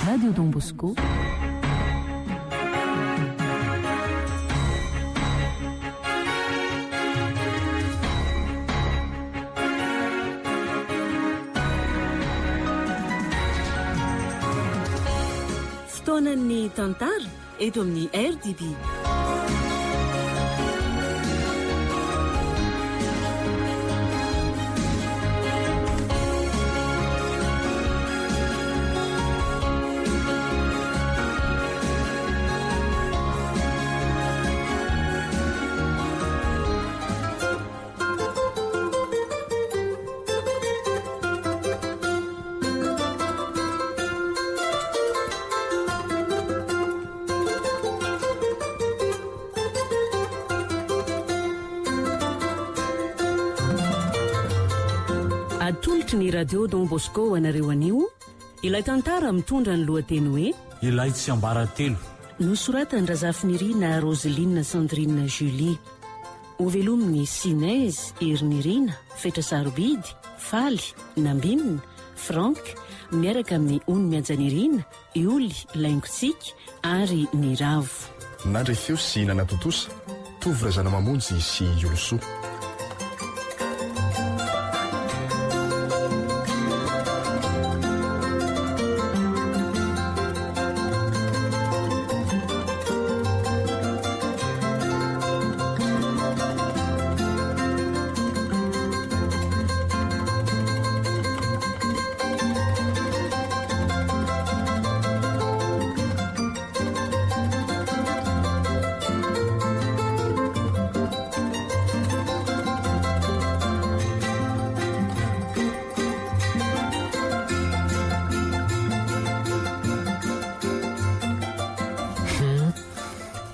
Radio Don Bosco. Fotoanan'ny tantara eto amin'ny RDB. Atolotry ny radio Don Bosco anareo anio ilay tantara mitondra ny lohateny hoe ilay tsy ambaratelo nosoratany Razafinirina Roseline Sandrine Julie ovelominy Sinez Ernirina Fetra Sarobidy Faly Nambinina Frank miaraka amin'ny Ony Mianjanirina Ioly Laingotsika ary ny Ravo nandrefeo sy nanatotosa tovy razana mamonjy sy Olosoa.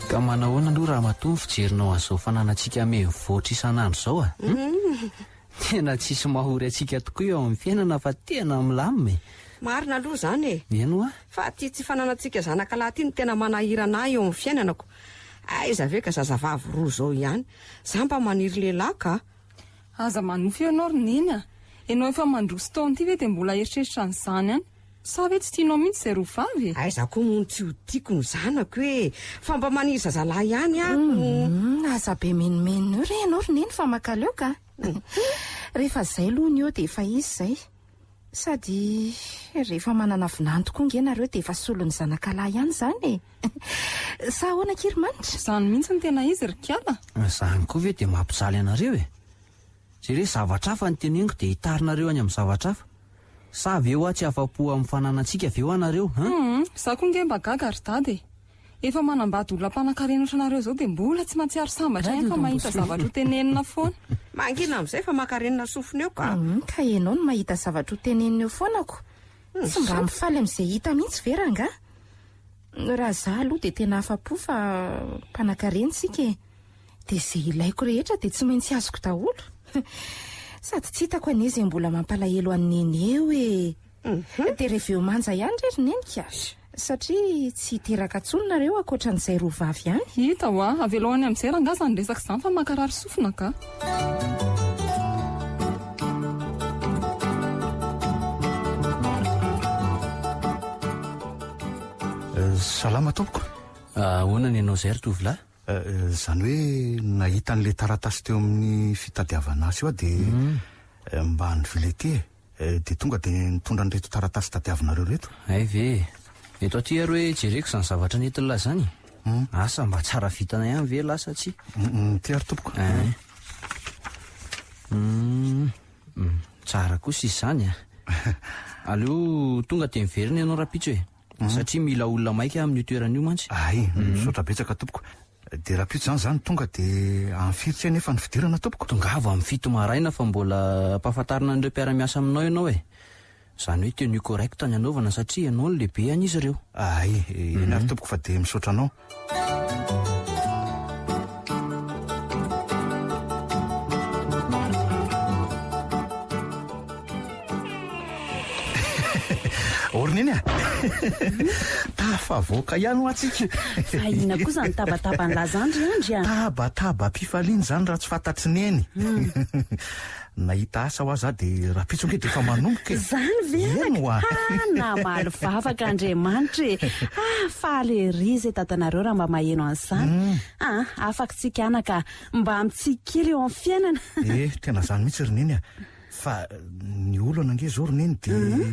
Ka manahoana aloha raha matombo fijerinao an'izao fananantsika mivoatra isan'andro zao a? Tena tsisy mahory antsika tokoa eo amin'ny fiainana fa tena milamina. Marina aloha zany e. Eno a? Fa tsy fananantsika zanaka lahy ity no tena manahirana eo amin'ny fiainanako. Aiza ve ka zazavavy roa zao ihany. Za mba maniry lehilahy ka. Aza manofy ianao roniny a. Ianao efa mandroso taona ity ve dia mbola eritreritra an'izany any? Sa ve tsy tianao mihitsy izay roa vavy? Aiza koa moa tsy ho tiako ny zanako e. Fa mba maniry zazalahy ihany a. Aza be menimeny io re ianao roniny fa makaleo ka. Rehefa zay aloha ny eo dia efa izy zay. Sady rehefa manana vinany tokoa ngenareo dia efa solon'ny zanakalahy ihany zany e. Sa ahoana Kirimanitra? Zany mihitsy ny tena izy Rikala. Zany koa ve dia mampijaly anareo e. Jereo zavatra hafa ny teneniko dia hitarinareo any amin'ny zavatra hafa. Sa aveo tsy afa-po amin'ny fananantsika aveo anareo? Za koa nge mba gaga ry dady. Efa manambady olona mpanankarena ohatranareo zao dia mbola tsy mahatsiaro sambatra ihany fa mahita zavatra ho tenenina foana. Mangina amin'izay fa makarenina sofina eo ka. Ka ianao no mahita zavatra ho tenenina eo foanako. Tsy mba mifaly amin'izay hita mihitsy ve ranga? Raha za aloha dia tena afa-po fa mpanankarena sika e. Dia izay ilaiko rehetra dia tsy maintsy azoko daholo. Sady tsy hitako an'izy mbola mampalahelo an'neny eo e. Dia rehefa eo manja ihany rery nenika. Satria tsy teraka tsononareo akoatran'izay roa vavy ihany. Hita ho a, avelohany amin'izay rangaza ny resaka izany fa makarary sofina ka. Salama tompoko. Ahoana ny ianao izay ry tovolahy? Zany hoe nahita an'ilay taratasy teo amin'ny fitadiavana azy io dia mba nivilety dia tonga dia nitondra an'ireto taratasy tadiavinareo reto. Ay ve, eto aty ary hoe jereko izany zavatra nentin'lahy zany. Asa mba tsara vitana ihany ve lasa tsy? Ty ary tompoko. Tsara kosa izany a. Aleo tonga dia miverina ianao rapitso e. Satria mila olona maika amin'ny toerana io mantsy. Ay, misaotra betsaka tompoko. Dia rapitso zany tonga dia am'firitra nefa ny fidirana tompoko. Tongava amin'ny fito maraina fa mbola ampahafantarina an'ireo mpiara-miasa aminao ianao e. Zany hoe tenue correcte ny anaovana satria ianao ny lehibe an'izy ireo. Ay, eny ary tompoko fa dia misaotra anao. roneny a tafavoaka ihany ho atsika fa ina kosa ny tabataba ny lazandry andry a tabataba mpifaliana zany raha tsy fantatry ny eny nahita asa ho aza dia raha pitsonge dia efa manomboka zany eno a namaly vavaka Andriamanitra faly ery zay tatanareo raha mba maheno an'izany afaka tsika anaka mba mitsikily eo amin'ny fiainana tena zany mihitsy roneny a fa ny olona ange zao roneny dia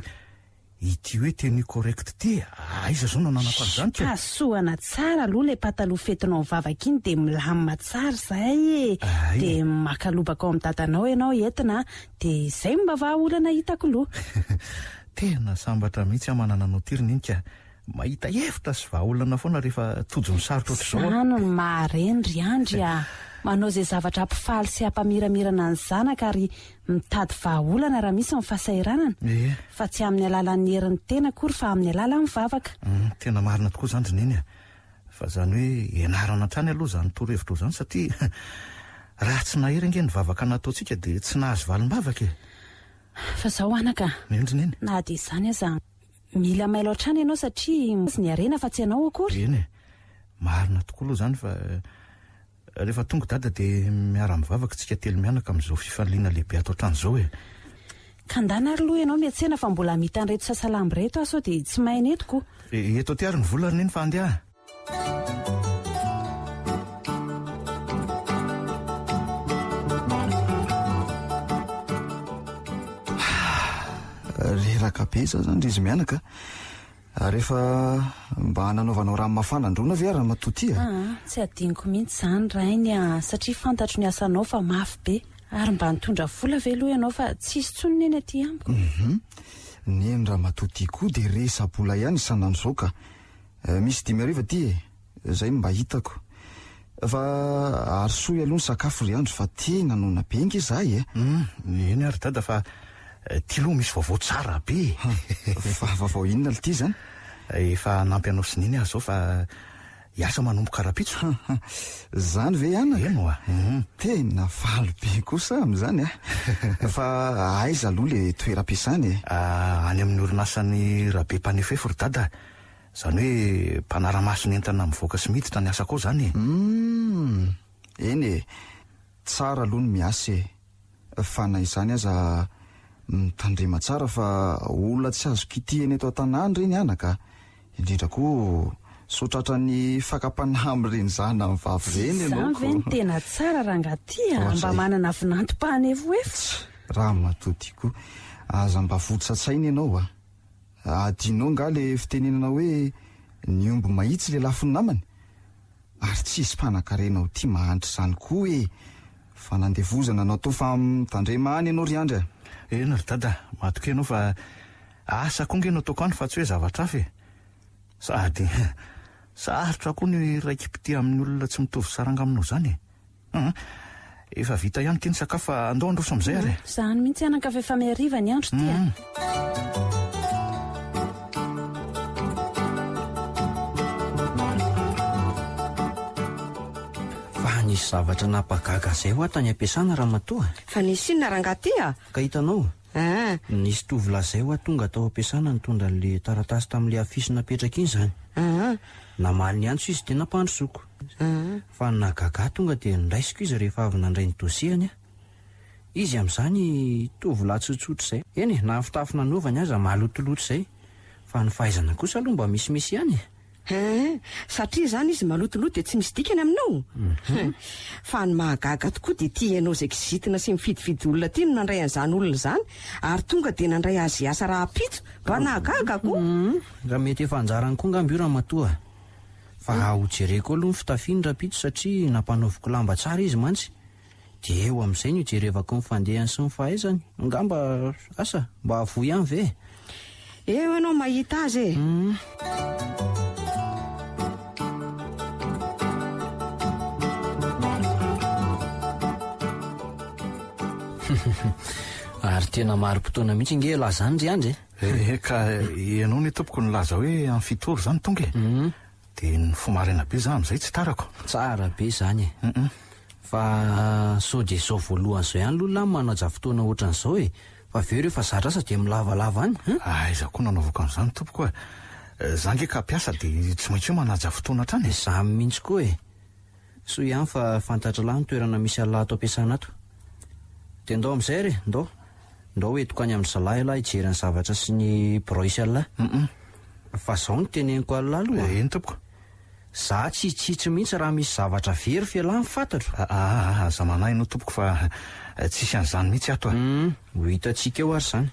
ity hoe teny correct ty aiza zao nananako an'izany ko pasohana tsara aloha le pataloha fetinao vavaka iny dia milamina tsara zay dia makalobaka ao amin'ny tatanao ianao entina dia izay mba vahaolana hitako loha tena sambatra mihitsy amanana anao ty roneny ka mahita efitra sy vahaolana foana rehefa tojo ny sarotra ohatr'izao zany ny maharendry andry manao zay zavatra ampifaly sy hampamiramirana ny zanaka ary mitady vahaolana raha misy ny fahasairanana fa tsy amin'ny alalan'ny herin'ny tena akory fa amin'ny alalan'ny vavaka tena marina tokoa zany roneny fa zany hoe ianarana trany aloha zany torohevitra zany satria raha tsy nahery nge ny vavaka nataontsika dia tsy nahazo valim-bavaka fa zao anaka roneny na dia izany aza mila mailo hatrany ianao satria ny arena fa tsy ianao akory eny marina tokoa aloha zany fa rehefa tonga dada dia miara mivavaka tsika telo mianaka amin'izao fifaliana lehibe ato hatrany zao ka ndana ary loha ianao miantsena fa mbola mitanreto sasalamby reto aso dia tsy mahay netiko eto ty ary ny vola roneny fa andeha reraka be za zany izy mianaka rehefa mba hananaovanao rano mafana androna ve raha matoty tsy adiniko mihitsy zany rainy satria fantatro ny asanao fa mafy be ary mba nitondra vola ve aloha ianao fa tsisy tsony eny aty amiko neny raha matoty koa dia resa-bola ihany isanandro zao ka misy 5 ty zay mba hitako fa arysoy aloha ny sakafo ry andro fa tena nona be nge zahay eny ary dada fa ty loha misy vaovao tsara be fa vaovao inona l ty zany efa nampy anao sininy azy zao fa hiasa manomboka rapitso zany ve ihany eno tena faly be kosa amin'izany fa aiza aloha le toeram-piasany any amin'ny orinasany rabe mpanefefo ry dada zany hoe mpanara-maso ny entana mivoaka sy miditra ny asa koa zany eny tsara aloha ny miasa fa na izany aza mitandrema tsara fa olona tsy azo kitihany eto an-tanàny reny anaka indrindra koa sotratra ny fakapanahy amin'ireny zana amin'ny vavy reny zany ve ny tena tsara raha ngaty mba manana vinantom-pahanevoefitra raha matoty koa aza mba fotsatsaina ianao adinao nga le fitenenana hoe ny omby mahitsy le lafiny namany ary tsisy mpanankarenao ty mahantra izany koa hoe fa nandevozana anao to fa mitandrema any ianao ry andry ena ry dada matoka ianao fa asa koa nge no ataoko any fa tsy hoe zavatra hafa sady sarotra koa ny raiki-pity amin'ny olona tsy mitovy saranga aminao zany efa vita ihany ty ny sakafo fa andao androso amin'izay ary zany mihitsy anaka fa efa miariva ny andro ty nisy zavatra nampagaga zay ho atany ampiasana raha matoa fa nisy inona rangaty ka hitanao nisy tovolahy zay ho tonga tao ampiasana nitondra le taratasy tamin'le afisy napetraka iny zany namaly ny antso izy dia nampandrosoko fa nagaga tonga dia niraisiko izy rehefa avy nandray ny dosiany izy amin'izany tovolahy tsotsotra zay eny na fitafy nanaovany aza malotoloto zay fa ny fahaizana kosa aloha mba misimisy ihany satria zany izy malotoloto dia tsy misy dikany aminao fa ny mahagaga tokoa dia tia ianao zay kizitina sy mifidifidy olona ty no nandray an'izany olona zany ary tonga dia nandray azy asa raha pitso mba nahagaga koa raha mety efa anjarany koa ngambio raha matoa fa hojereko aloha ny fitafiny raha pitso satria nampanaoviko lamba tsara izy mantsy dia eo amin'izay ny hojerevako ny fandehany sy ny fahaizany ngamba asa mba avoy ihany ve eo ianao mahita azy ary tena maro-potoana mihitsy nge lazany ry andry ka ianao ny tompoko ny laza hoe amin'ny fitoro zany tonga dia ny fomarina be za amin'izay tsy tarako tsara be zany fa sao dia zao voalohany zao ihany aloha manao ja fotoana ohatran'izao fa aveo rehefa zatra asa dia milavalava any aiza koa nanaovako an'izany tompoko za nge ka mpiasa dia tsy maintsy hoe manaja fotoana hatrany za mihitsy koa so ihany fa fantatra lahy ny toerana misy alahy ato ampiasana ato dia ndao amin'izay re ndao hoentiko any amin'ny zalahy lahy hijery ny zavatra sy ny broisy alahy fa zao ny teneniko alahy aloha eny tompoko za tsitsitsy mihitsy raha misy zavatra very fialahy ny fantatro za manahy no tompoko fa tsisy an'izany mihitsy ato ho hitantsika eo ary zany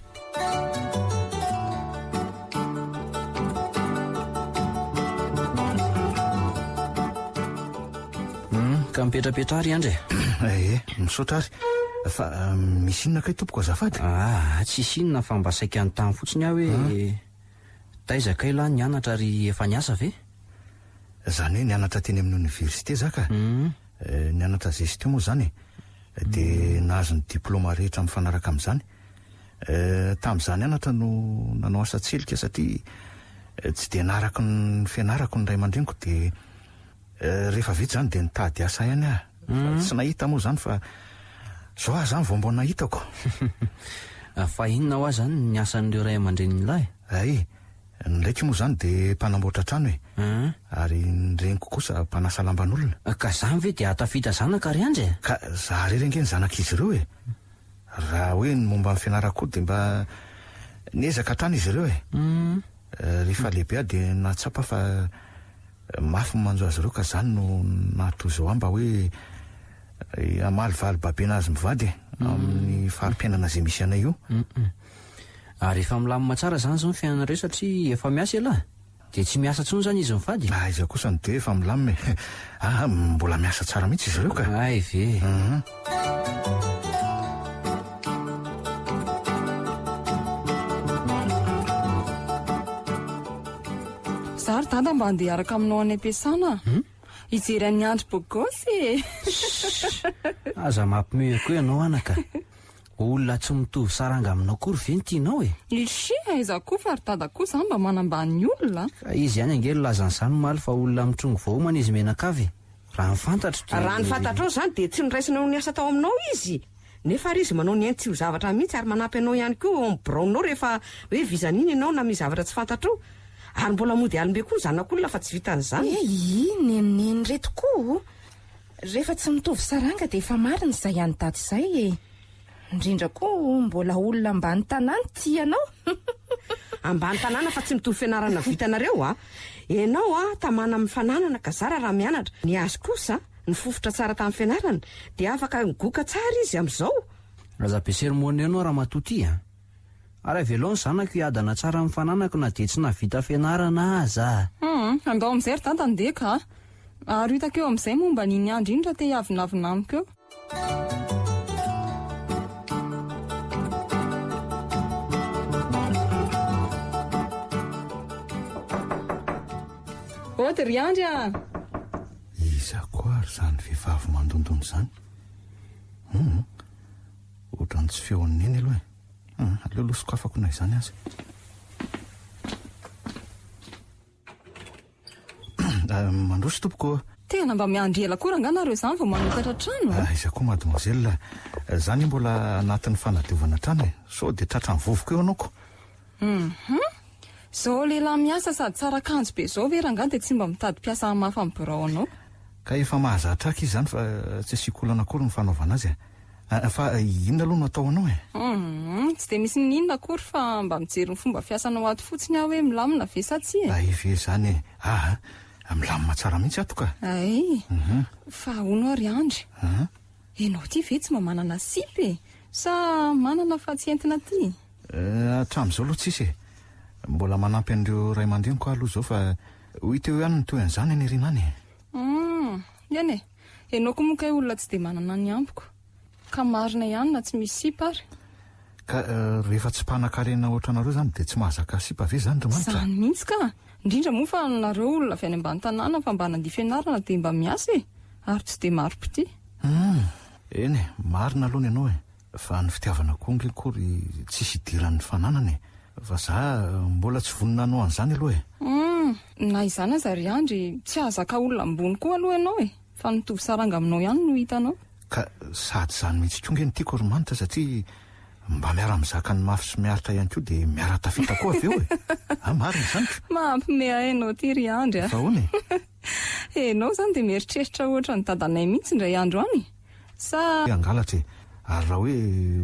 ka mipetrapetra ary andry misaotra ary fa misy inona kay tompoko azafady tsisy inona fa mba saika ny tany fotsiny aho hoe taizaka ilahy nianatra ary efa niasa ve zany hoe nianatra teny amin'ny oniversité zaka nianatra gestion moa zany dia nahazo ny diplôma rehetra mifanaraka amin'izany tamin'izany anatra no nanao asa tselika satria tsy dia narako ny fianarako ny ray aman-dreniko dia rehefa vety zany dia nitady asa ihany tsy nahita moa zany fa zao aho zany vao mbo nahitako fa inona ho azy zany ny asan'ireo ray aman-dreniny lahy ndraiky moa zany dia mpanamboatra trano ary nyreniko kosa mpanasa lamban'olona ka zany ve dia atafita zanaka ry andry ka za rerenge ny zanak'izy ireo raha hoe ny momba ny fianarako dia mba niezaka trano izy ireo rehefa lehibe aho dia natsapa fa mafy manjo azy ireo ka zany no nahatoy zao aho mba hoe amalivaly babena azy mivady amin'ny farim-piainana izay misy anay io ary efa milamina tsara zany zao ny fiainanareo satria efa miasa ilahy dia tsy miasa tsony zany izy mivady iza kosa ny de efa milamina mbola miasa tsara mihitsy izy ireo ka ay ve zary dada mba andeha araka aminao any am-piasana hijery any andro bogosy aza mampime koa ianao anaka olona tsy mitovy saranga aminao kory ve ny tianao isi aiza koa fa ry dada koa zany mba manambany olona ka izy ihany angely lazan'izany maly fa olona mitrongo vahoama izy menakavy raha ny fantatro ao zany dia tsy niraisina ny asa tao aminao izy nefa ary izy manao ny aintsy ho zavatra mihitsy ary manampy anao ihany koa ambraonao rehefa hoe vizaniny ianao na misy zavatra tsy fantatro ary mbola mody alimbe koa ny zanak'olona fa tsy vitan'izany neneny retokoa rehefa tsy mitovy saranga dia efa marina izay any daty izay indrindra koa mbola olona ambany tanàna tianao ambany tanàna fa tsy mitovy fianarana vitanareo ianao tamana mifananana ka zara raha mianatra ny azy kosa ny fofotra tsara tamin'ny fianarana dia afaka goka tsara izy amin'izao aza be sermony ianao raha matoty ary aveloha ny zanako hiadana tsara mifananako na dia tsy navita fianarana aza andao amin'izay ry dada ndeha ka ary hitako eo amin'izay momba niny andro indra te hiavinavina amiko eo ry andry iza koa ary zany vehivavy mandondony zany ohatrany tsy feon'ny eny aloha aleo losoko afako nay zany azy mandroso tompoko tena mba miandry ela koa raha nareo zany vao manokatra trano iza koa mademoiselle zany mbola anatin'ny fanadiovana trano so dia tratra ny vovoka eo anaoko zao lehilahy miasa sady tsara kanjo be zao ve ranga dia tsy mba mitady mpiasa mafy amin'ny birao anao ka efa mahazatra izy zany fa tsy asiako olana akory ny fanaovana azy fa inona aloha no atao anao tsy dia misy ninona akory fa mba mijery ny fomba fiasanao ato fotsiny aho hoe milamina ve sa tsy ve zany milamina tsara mihitsy ato ka fa ahoana ry andry ianao ty ve tsy mba manana sipy sa manana fa tsy entina ty hatramin'izao aloha tsisy mbola manampy an'ireo ray aman-dreniko aloha zao fa hita eo ihany ny toy an'izany any ariana any eny ianao koa moka olona tsy dia manana ny ampiko ka marina ihany na tsy misy sipa ary ka rehefa tsy mpanan-karena ohatranareo zany dia tsy mahazaka sipa ve zany romanitra zany mihitsy ka indrindra moa fa nareo olona avy any ambany tanàna fa mba nandia fianarana dia mba miasa ary tsy dia maro-pity eny marina aloha ny ianao fa ny fitiavana konga kory tsisy idiran'ny fananany fa za mbola tsy vonina anao an'izany aloha na izany aza ry andry tsy ahazaka olona ambony koa aloha ianao fa nitovy saranga aminao ihany no hitanao ka sady zany mihitsy konga ny tiako romanitra satria mba miara mizaka ny mafy sy miaritra ihany koa dia miara tafita koa avy eo e. Marina izany ka. Mampime hainao ty ry Andry. Ahoana e? Enao zany dia mieritreritra ohatra ny dadanay mihitsy indray andro any sa angalatra e. Ary raha hoe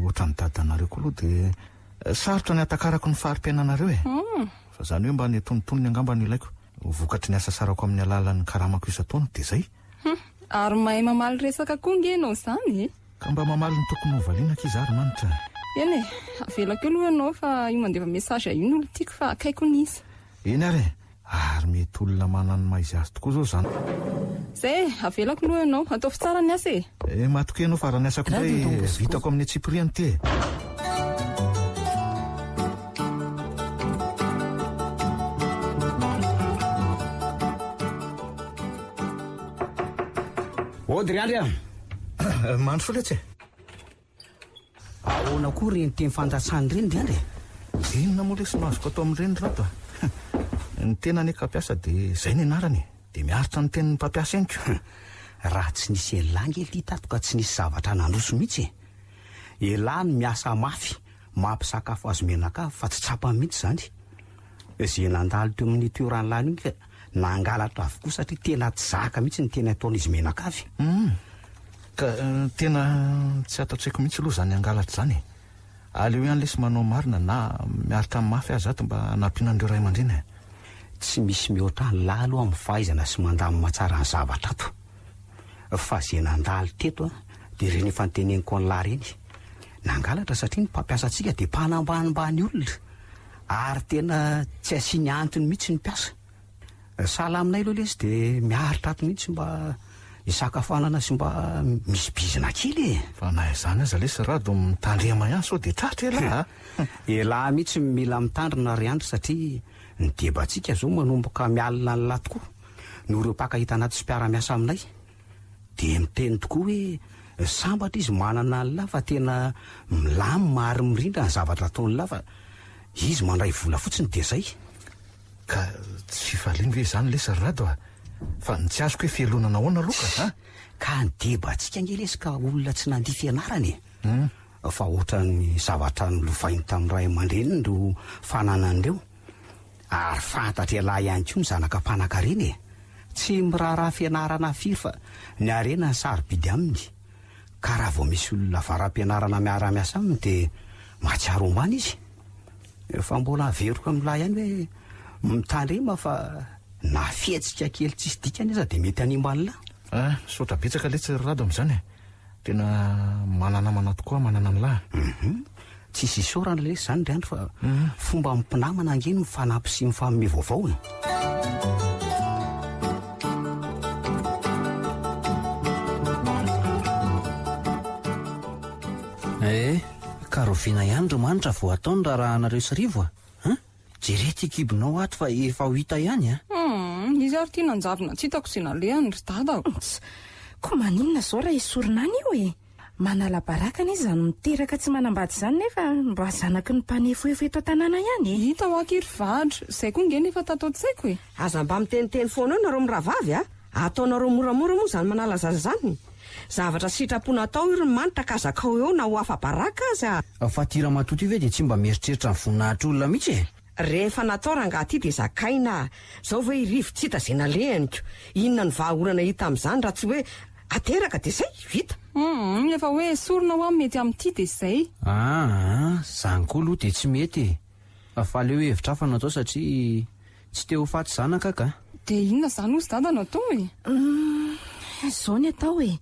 ohatra ny dadanareo koa aloha dia sarotra ny atakarako ny fahari-piainanareo e. Fa izany hoe mba ny tonontonony angamba ny ilaiko vokatry ny asa sarako amin'ny alalan'ny karamako isan-taona dia izay. Ary mahay mamaly resaka koa nge enao zany e. Ka mba mamaly ny tokony hovaliana kizy ary manitra. Eny e, avelako aloha ianao fa io mandeva mesazy io no tiako fa akaiko nisy. Eny ary ary mety olona manana maizy azy tokoa zao zany. Zay, avelako aloha ianao, ataovy tsara ny asa e. Matoka ianao fa raha ny asako indray vitako amin'ny Tsipriany ty e. Ody Andry Mandro foletsy. ahoana koa reny teny fandatsany reny ry Andry? Inona moa lesy nazoko atao amin'ireny rato a? Ny tena ny mpampiasa dia izay ny anarany dia miaritra ny tenin'ny mpampiasa ihany koa. Raha tsy nisy elangy ely tato ka tsy nisy zavatra nandroso mihitsy elahy no miasa mafy mampisakafo azo menaka fa tsy tsapany mihitsy zany. Izay nandalo teo amin'ny toeran'lany iny ka nangalatra avokoa satria tena tsy zaka mihitsy ny tena ataon'izy menakavy. Ka tena tsy ataotsaiko mihitsy aloha zany angalatra zany. Aleo ihany lesy manao marina na miaritra amin'ny mafy azy ato mba hanampiana an'ireo ray aman-dreny. Tsy misy mihoatra ny lahy aloha amin'ny fahaizana sy mandamy matsara ny zavatra ato. Fa izay nandalo teto dia ireny efa nyteneniko ny lahy reny nangalatra satria ny mpampiasa antsika dia mpanambanimbany olona ary tena tsy asiany antony mihitsy ny mpiasa. Sahala aminay aloha lesy dia miaritra ato mihitsy mba isakafanana sy mba misy bizina kely e. Fa na izany aza lesy rado mitandrema ihany sao dia tratra elahy. Elahy mihitsy mila mitandrina ry Andry satria ny debatsika zao manomboka mialina ny lahy tokoa no ireo mpakahita anaty sy mpiara-miasa aminay dia miteny tokoa hoe sambatra izy manana ny lahy fa tena milamina ary mirindra ny zavatra ataony lahy fa izy mandray vola fotsiny dia izay. Ka tsy faliany ve izany lesy rado a? Fa ny tsy azoko hoe fialonana ahoana aloka ka ny debatsika nge lesy ka olona tsy nandia fianarany fa ohatra ny zavatra nolovainy tamin'ny ray aman-dreny no fananan'ireo ary fantatra elahy ihany koa ny zanaka mpanan-karena tsy miraharaha fianarana firy fa ny arena ny sarobidy aminy. Ka raha vao misy olona varam-pianarana miara-miasa aminy dia mahatsiaro omany izy. Fa mbola averiko amin'lahy ihany hoe mitandrema fa na fietsika kely tsisy dikany iza dia mety animban'la. Sotra betsaka letsy rado amin'izany tena manana mana tokoa manana ny lahy. Tsisy isorana lesy zany ry Andry fa fomba mimpinamana angeny mifanampy sy mifagnome vaovao. Karoviana ihany ry manitra vao ataony raha anareo sy rivo jerety kibonao ato fa efa ho hita ihany izy ary tia nanjavona tsy hitako sy nalehany ry dadako. Koa maninona zao raha isoronany io e? Manala barakana izy zany miteraka tsy manambady izany nefa mba zanaky ny mpanefoefo eto an-tanàna ihany e. Hita ho aky ry vadra izay koa nge nefa tatao-tsaiko e. Aza mba miteniteny foana eo nareo miravavy ataonareo moramora moa zany manala zaza zany. Zavatra sitrapona atao io ry manitra ka zakao eo na ho afa baraka aza. Fa tira matoto io ve dia tsy mba mieritreritra ny voninahitra olona mihitsy e? Rehefa natao rangahy dia zakaina zao hoe rivo tsy hita izay nalehaniko. Inona ny vahaolana hita amin'izany raha tsy hoe ateraka dia izay vita. Efa hoe sorona ho amin'ny mety amin'ity dia izay. Zany koa aloha dia tsy mety e. Fa aleo hevitra hafa natao satria tsy te ho faty zanaka ka. Dia inona zany ozy dada natao e? Zao ny atao e.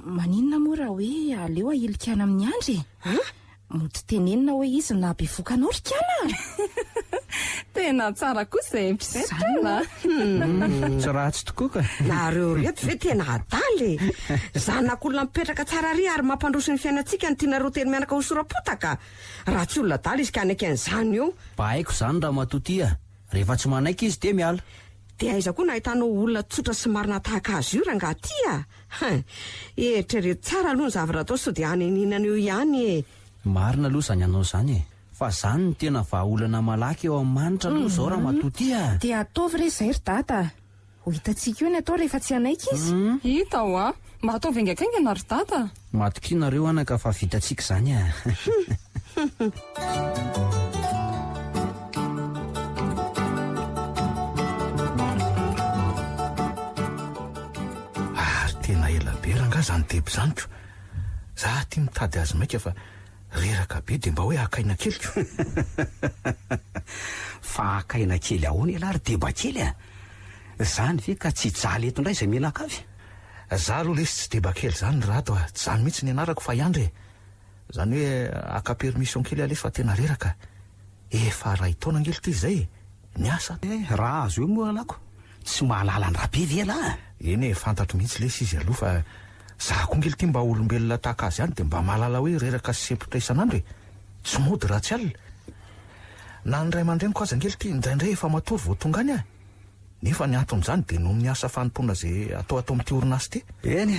Maninona moa raha hoe aleo ahilikana amin'ny Andry mody tenenina hoe izy na bevokanao rikana. Tena tsara kosa e mpisaina. Tsy ratsy tokoa ka. Nareo reto ve tena adaly zanak'olona mipetraka tsara ry ary mampandroso ny fiainantsika ny tianareo teny mianaka ho sorapotaka. Raha tsy olona adaly izy ka anaiky an'izany eo. Mba haiko zany raha matotia rehefa tsy manaiky izy dia miala. Dia aiza koa nahitanao olona tsotra sy marina tahaka azy io rangahy tia. Eritrereto tsara aloha ny zavatra atao sao dia haneninana eo ihany e. Marina aloha zany anao zany e. Fa zany ny tena vahaolana malaky eo amin'ny manitra aloha zao raha matotia. Dia ataovy re izay ry dada. Ho hitantsika io ny atao rehefa tsy anaiky izy. Hita ho mba atao vaingaikaingana ry dada. Matokinareo anaka fa vitantsika izany a. Tena ela be ranga zany deby zanyko. Za tia mitady azy maika fa reraka be dia mba hoe akaina keliko. Fa akaina kely ahoana ela ary deba kely a. Zany ve ka tsy jaly eto indray izay menakavy. Za aloha lesy tsy deba kely zany rato a. Tsy zany mihitsy ny anarako fa iandry. Zany hoe aka-permission kely alesy fa tena reraka. Efa ray taona angely ty izay. Niasa. Raha azo eo moa alako. Tsy mahalala ny rabe vela. Eny fantatro mihitsy lesy izy aloha fa za koa ngely ty mba olombelona tahaka azy ihany dia mba mahalala hoe reraka sy sepotra isan'andro e. Tsy mody raha tsy alina. Na ny ray aman-dreniko aza ngely ty indraindray efa matory vao tonga any a. Nefa ny anton'izany dia noho ny asa fanompona izay atao amin'ity orinasy ty. Eny,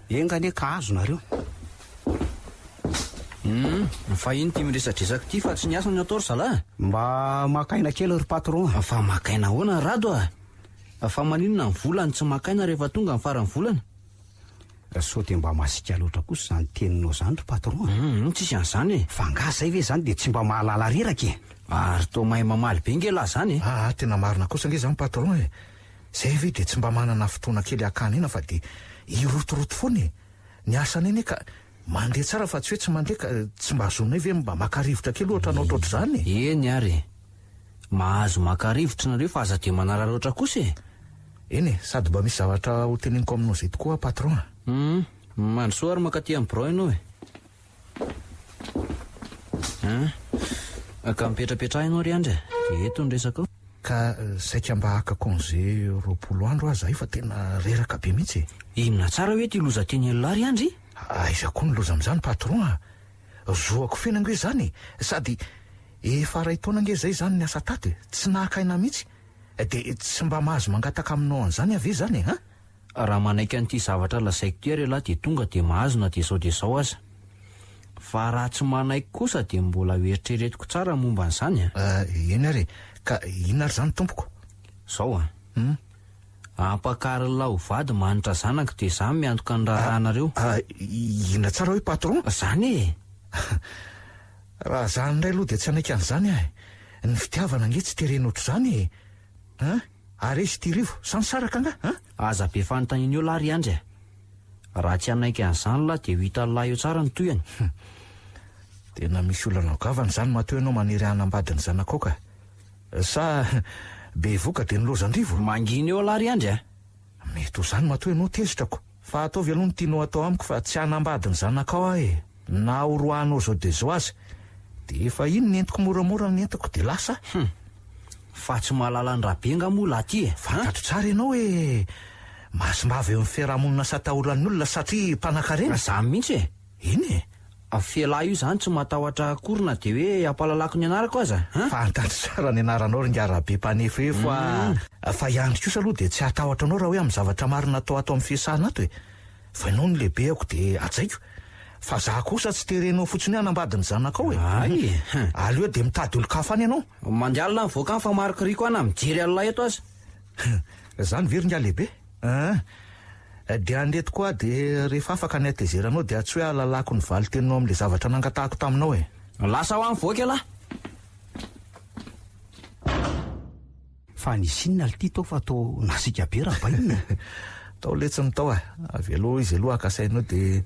engane ka azo nareo. Fa iny ty miresadresaka ty fa tsy ny asa ny atao ry zalahy. Mba makaina kely ry patron. Fa makaina ahoana rado a. Fa maninona ny volany tsy makaina rehefa tonga ny farany volana. Sao dia mba masika loatra kosa zany teninao zany ry patron. Tsisy an'izany e. Fa ngasa ve zany dia tsy mba mahalala reraka e. Ary toa mahay mamaly be ngela zany e. Tena marina kosa nge zany patron e. Zay ve dia tsy mba manana fotoana kely akany ina fa dia irotoroto foana e. Ny asany eny ka mandeha tsara fa tsy hoe tsy mandeha ka tsy mba azonay ve mba makarivotra kely ohatra anao ohatr'oatra zany e. Eny ary. Mahazo makarivotra nareo fa aza dia manara loatra kosa e. Eny e, sady mba misy zavatra ho teneniko aminao zay tokoa patron. Mandrosoa ary makaty amin'ny birao ianao e. Ka mipetrapetraha ianao ry andry dia eto ny resaka ao. Ka saika mba haka congé 20 andro aza io fa tena reraka be mihitsy e. Inona tsara hoe ty loza teny elahy ry andry? Aiza koa ny loza amin'izany patron a. Zoako fenango hoe zany sady efa ray taona nge zay zany ny asa tato e. Tsy nahakaina mihitsy dia tsy mba mahazo mangataka aminao an'izany ave zany e. Raha manaiky an'ity zavatra lazaiko ty ary lahy dia tonga dia mahazo na dia sao aza. Fa raha tsy manaiky kosa dia mbola hoeritreretiko tsara momba an'izany a. Eny ary ka inona ary zany tompoko? Zao a. Ampakary lahy vady manitra zanaka dia za miantoka ny rahanareo. Inona tsara hoe patron? Zany e. Raha zany indray aloha dia tsy anaiky an'izany a. Ny fitiavana nge tsy terena ohatr'izany e. Ary izy ty rivo sany saraka nga. Aza be fanontaniana eo lahy ry andry a. Raha tsy anaiky an'izany lahy dia ho hita lahy eo tsara ny toyany. Tena misy olana gavana zany matoa ianao maniry hanambady ny zanakao ka. Sa be voka dia ny lozan-drivo. Mangina eo lahy ry andry a. Mety ho zany matoa ianao tezitrako. Fa ataovy aloha ny tianao atao amiko fa tsy hanambady ny zanakao aho e. Na horohanao zao dia zao aza. Dia efa iny ny entiko moramora ny entiko dia lasa. Fa tsy mahalala ny rabenga moa lahy ty e. Fantatro tsara ianao hoe masimbavy eo amin'ny fiarahamonina satahoran'ny olona satria mpanan-karena. Zany mihitsy e. Iny e. Fialahy io zany tsy matahotra akorina dia hoe ampalalako ny anarako aza. Fantatro tsara ny anaranao ry ngarabe mpanefefo fa iandry kosa aloha dia tsy hatahotra anao raha hoe amin'ny zavatra marina atao amin'ny fiasana ato e. Fa ianao ny lehibe ako dia ajaiko. Fa za kosa tsy terenao fotsiny hanambady ny zanakao e. Aleo dia mitady olo-kafa any ianao. Mandialina mivoaka fa marikiriko ana mijery alina eto aza. Zany very nga lehibe. Dia andeto koa dia rehefa afaka ny atezeranao dia tsy hoe alalako ny valy teninao amin'ilay zavatra nangatahako taminao e. Lasa ho am'voaka lahy. Fa nisy inona ity tao fa tao nasika be raha bahiny. Tao letsiny tao a. Avy aloha izy aloha akasainao dia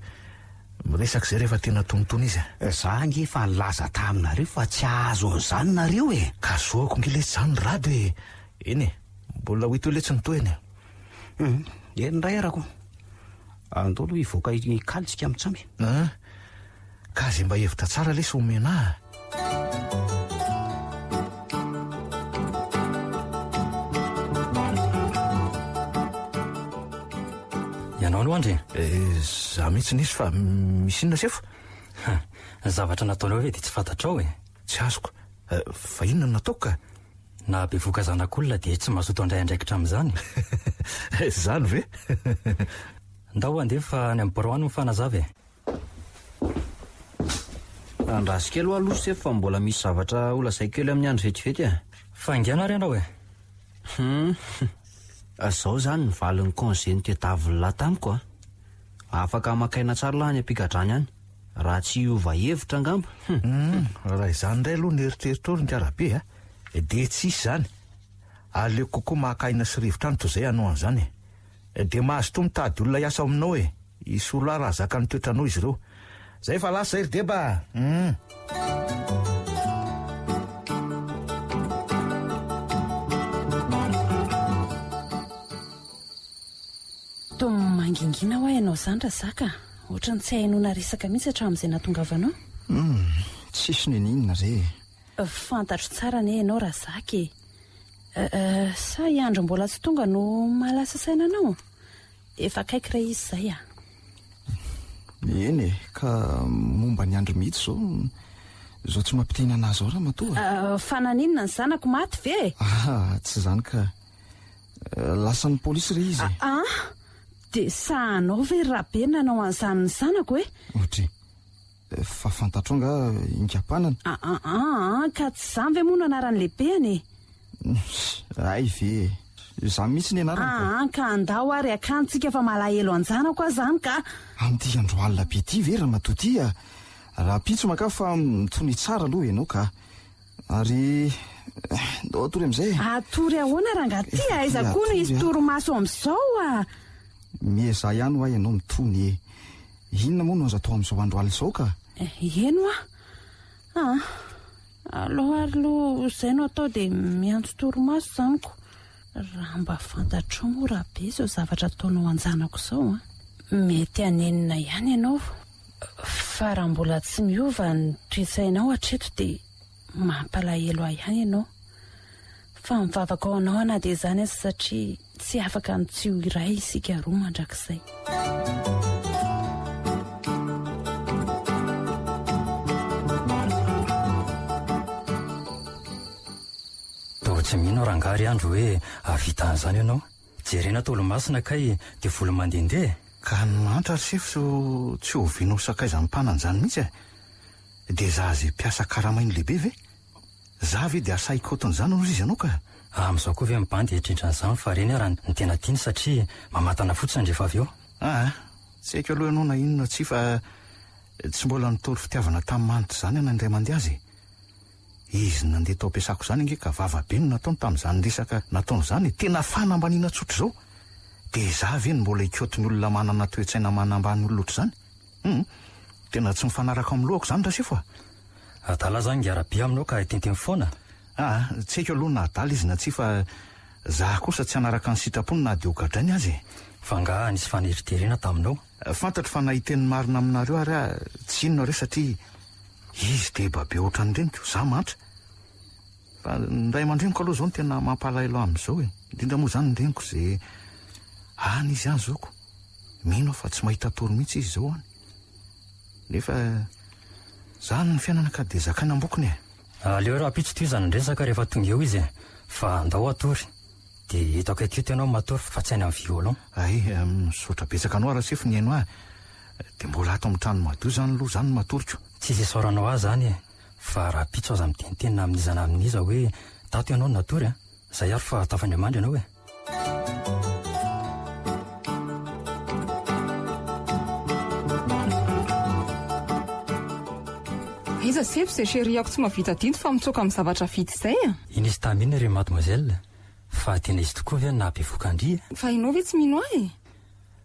miresaka izay rehefa tena tonotono izy. Za nge fa nilaza taminareo fa tsy ahazo an'izany nareo e. Ka zoako nge letsy zany ny rado e. Eny e, mbola ho ito letsy ny to eny. Eny ray arako. Andao aloha hivoaka hikalitsika mitsamby. Ka zay mba hevitra tsara lesy omena. Ianao aloha andry? Za mihitsy nisy fa misy inona sefo? Zavatra nataonao ve dia tsy fantatrao e? Tsy azoko. Fa inona nataoko ka? Na bevoka zanak'olona dia tsy mazoto andray andraikitra amin'izany. Zany ve? Ndao andefa any amin'ny birao any mifanazava e. Andrasika aloha aloha sefo fa mbola misy zavatra ho lazaiko kely amin'ny andro vetivety a. Faingana ary ianao e? Zao zany ny valin'ny congé ny tediavin'lahy tamiko a. afaka makaina tsara lahy ny ampigadrany any raha tsy hiova hevitra angamba. Raha izany indray aloha ny eritreritr'olona ny arabe dia tsisy izany. Aleoko kokoa makaina sy rivotra any toy izay anao an'izany dia mahazo toa mitady olona hiasa aminao isy olona raha zaka ny toetranao izy ireo. Zay fa lasa ry deba. Toa mangingina ho ianao izany raha zaka. Ohatra ny tsy hainona resaka mihitsy hatramin'izay nahatongavanao. Tsisy ninina re. Fantatro tsara ne ianao raha zaka sa iandro mbola tsy tonga no mahalasa saina anao. Efa kaiky ra izy izay Eny ka momba ny andro mihitsy zao tsy mampitena anazy ao raha matoa. Fananinona ny zanako maty ve? Tsy zany ka lasa ny polisy re izy. Dia sahanao ve rabe nanao an'izany ny zanako Ohatra fa fantatro nga inkapanana. Ka tsy zany ve moa no anaran'ny lehibeny Ay ve za mihitsy ny anarany ka andao ary akantsika fa malahelo anjanako aho zany ka amin'ity andro alina be ity ve raha matoty raha pitso maka fa mitony tsara aloha ianao ka ary ndao atory amin'izay. Atory ahoana raha nga ty aiza koa no izy toromaso amin'izao mieza ihany ho ianao mitony inona moa no azo atao amin'izao andro alina izao ka eno aloha ary loha izay no atao dia miantso toromaso zaniko. Raha mba fantatro moa raha be izao zavatra ataonao anjanako izao mety hanenina ihany ianao fa raha mbola tsy miova ny toetsainao hatreto dia mampalahelo ahy ihany ianao. Fa mivavaka ao anao na dia izany azy satria tsy afaka ny tsy ho iray isika roa mandrakizay. Tsy mino rangary andro hoe avita an'izany ianao. Jerena tolomasina kay dia vola mandendeha. Ka nantra sefo tsy hovianao sakaiza mpanan'izany mihitsy dia za zay mpiasa karamainy lehibe ve? Za ve dia asaiko oton'izany hozy izy anao ka? Amin'izao koa ve mibandy hetrindran'izany fa reny raha ny tena tiany satria mamatana fotsiny rehefa avy eo. Tsy haiko aloha ianao na inona tsy fa tsy mbola nitory fitiavana tamin'ny manitra izany ana indray mandeha azy. Izy nandeha tao ampiasako izany inge ka vavabe no nataony tamin'izany resaka nataony izany tena fanambaniana tsotra izao. Dia za ve no mbola hikotony olona manana toetsaina manambany olona oatra izany? Tena tsy mifanaraka amin'ny lohako izany rasefo Adala zany ngiara-be aminao ka tenteny foana. Tsy haiko aloha na adala izy na tsy fa za kosa tsy hanaraka ny sitrapony na dia hogadrainy azy. Fa nga nisy faneriterena taminao. Fantatro fa nahiteny marina aminareo ary tsy inona re satria izy deba be ohatrany reniko za mantra. Fa ndray mandreniko aloha izao no tena mampalahelo amin'izao indrindra moa izany ndreniko izay any izy any zaoko mino fa tsy mahita tory mihitsy izy izao any nefa zany ny fiainana ka dia zakaina ambokony Aleo raha pitso ty izany ndresaka rehefa tonga eo izy fa andao atory dia hitako aketo ianao matory fa tsy any amin'ny violon. Misaotra betsaka anao raha sefo ny haino dia mbola ato amin'ny trano madio zany aloha zany matoriko. Tsy izay saoranao azy zany fa raha pitso aza miteniteny amin'izana amin'iza hoe tato ianao natory zay ary fa tafandriamandry ianao Iza sefo izay sheriako tsy mavita dinto fa mitsoka amin'ny zavatra vita izay Iny izy tamina re mademoiselle fa tena izy tokoa ve na be vokandria. Fa ianao ve tsy mino ahy?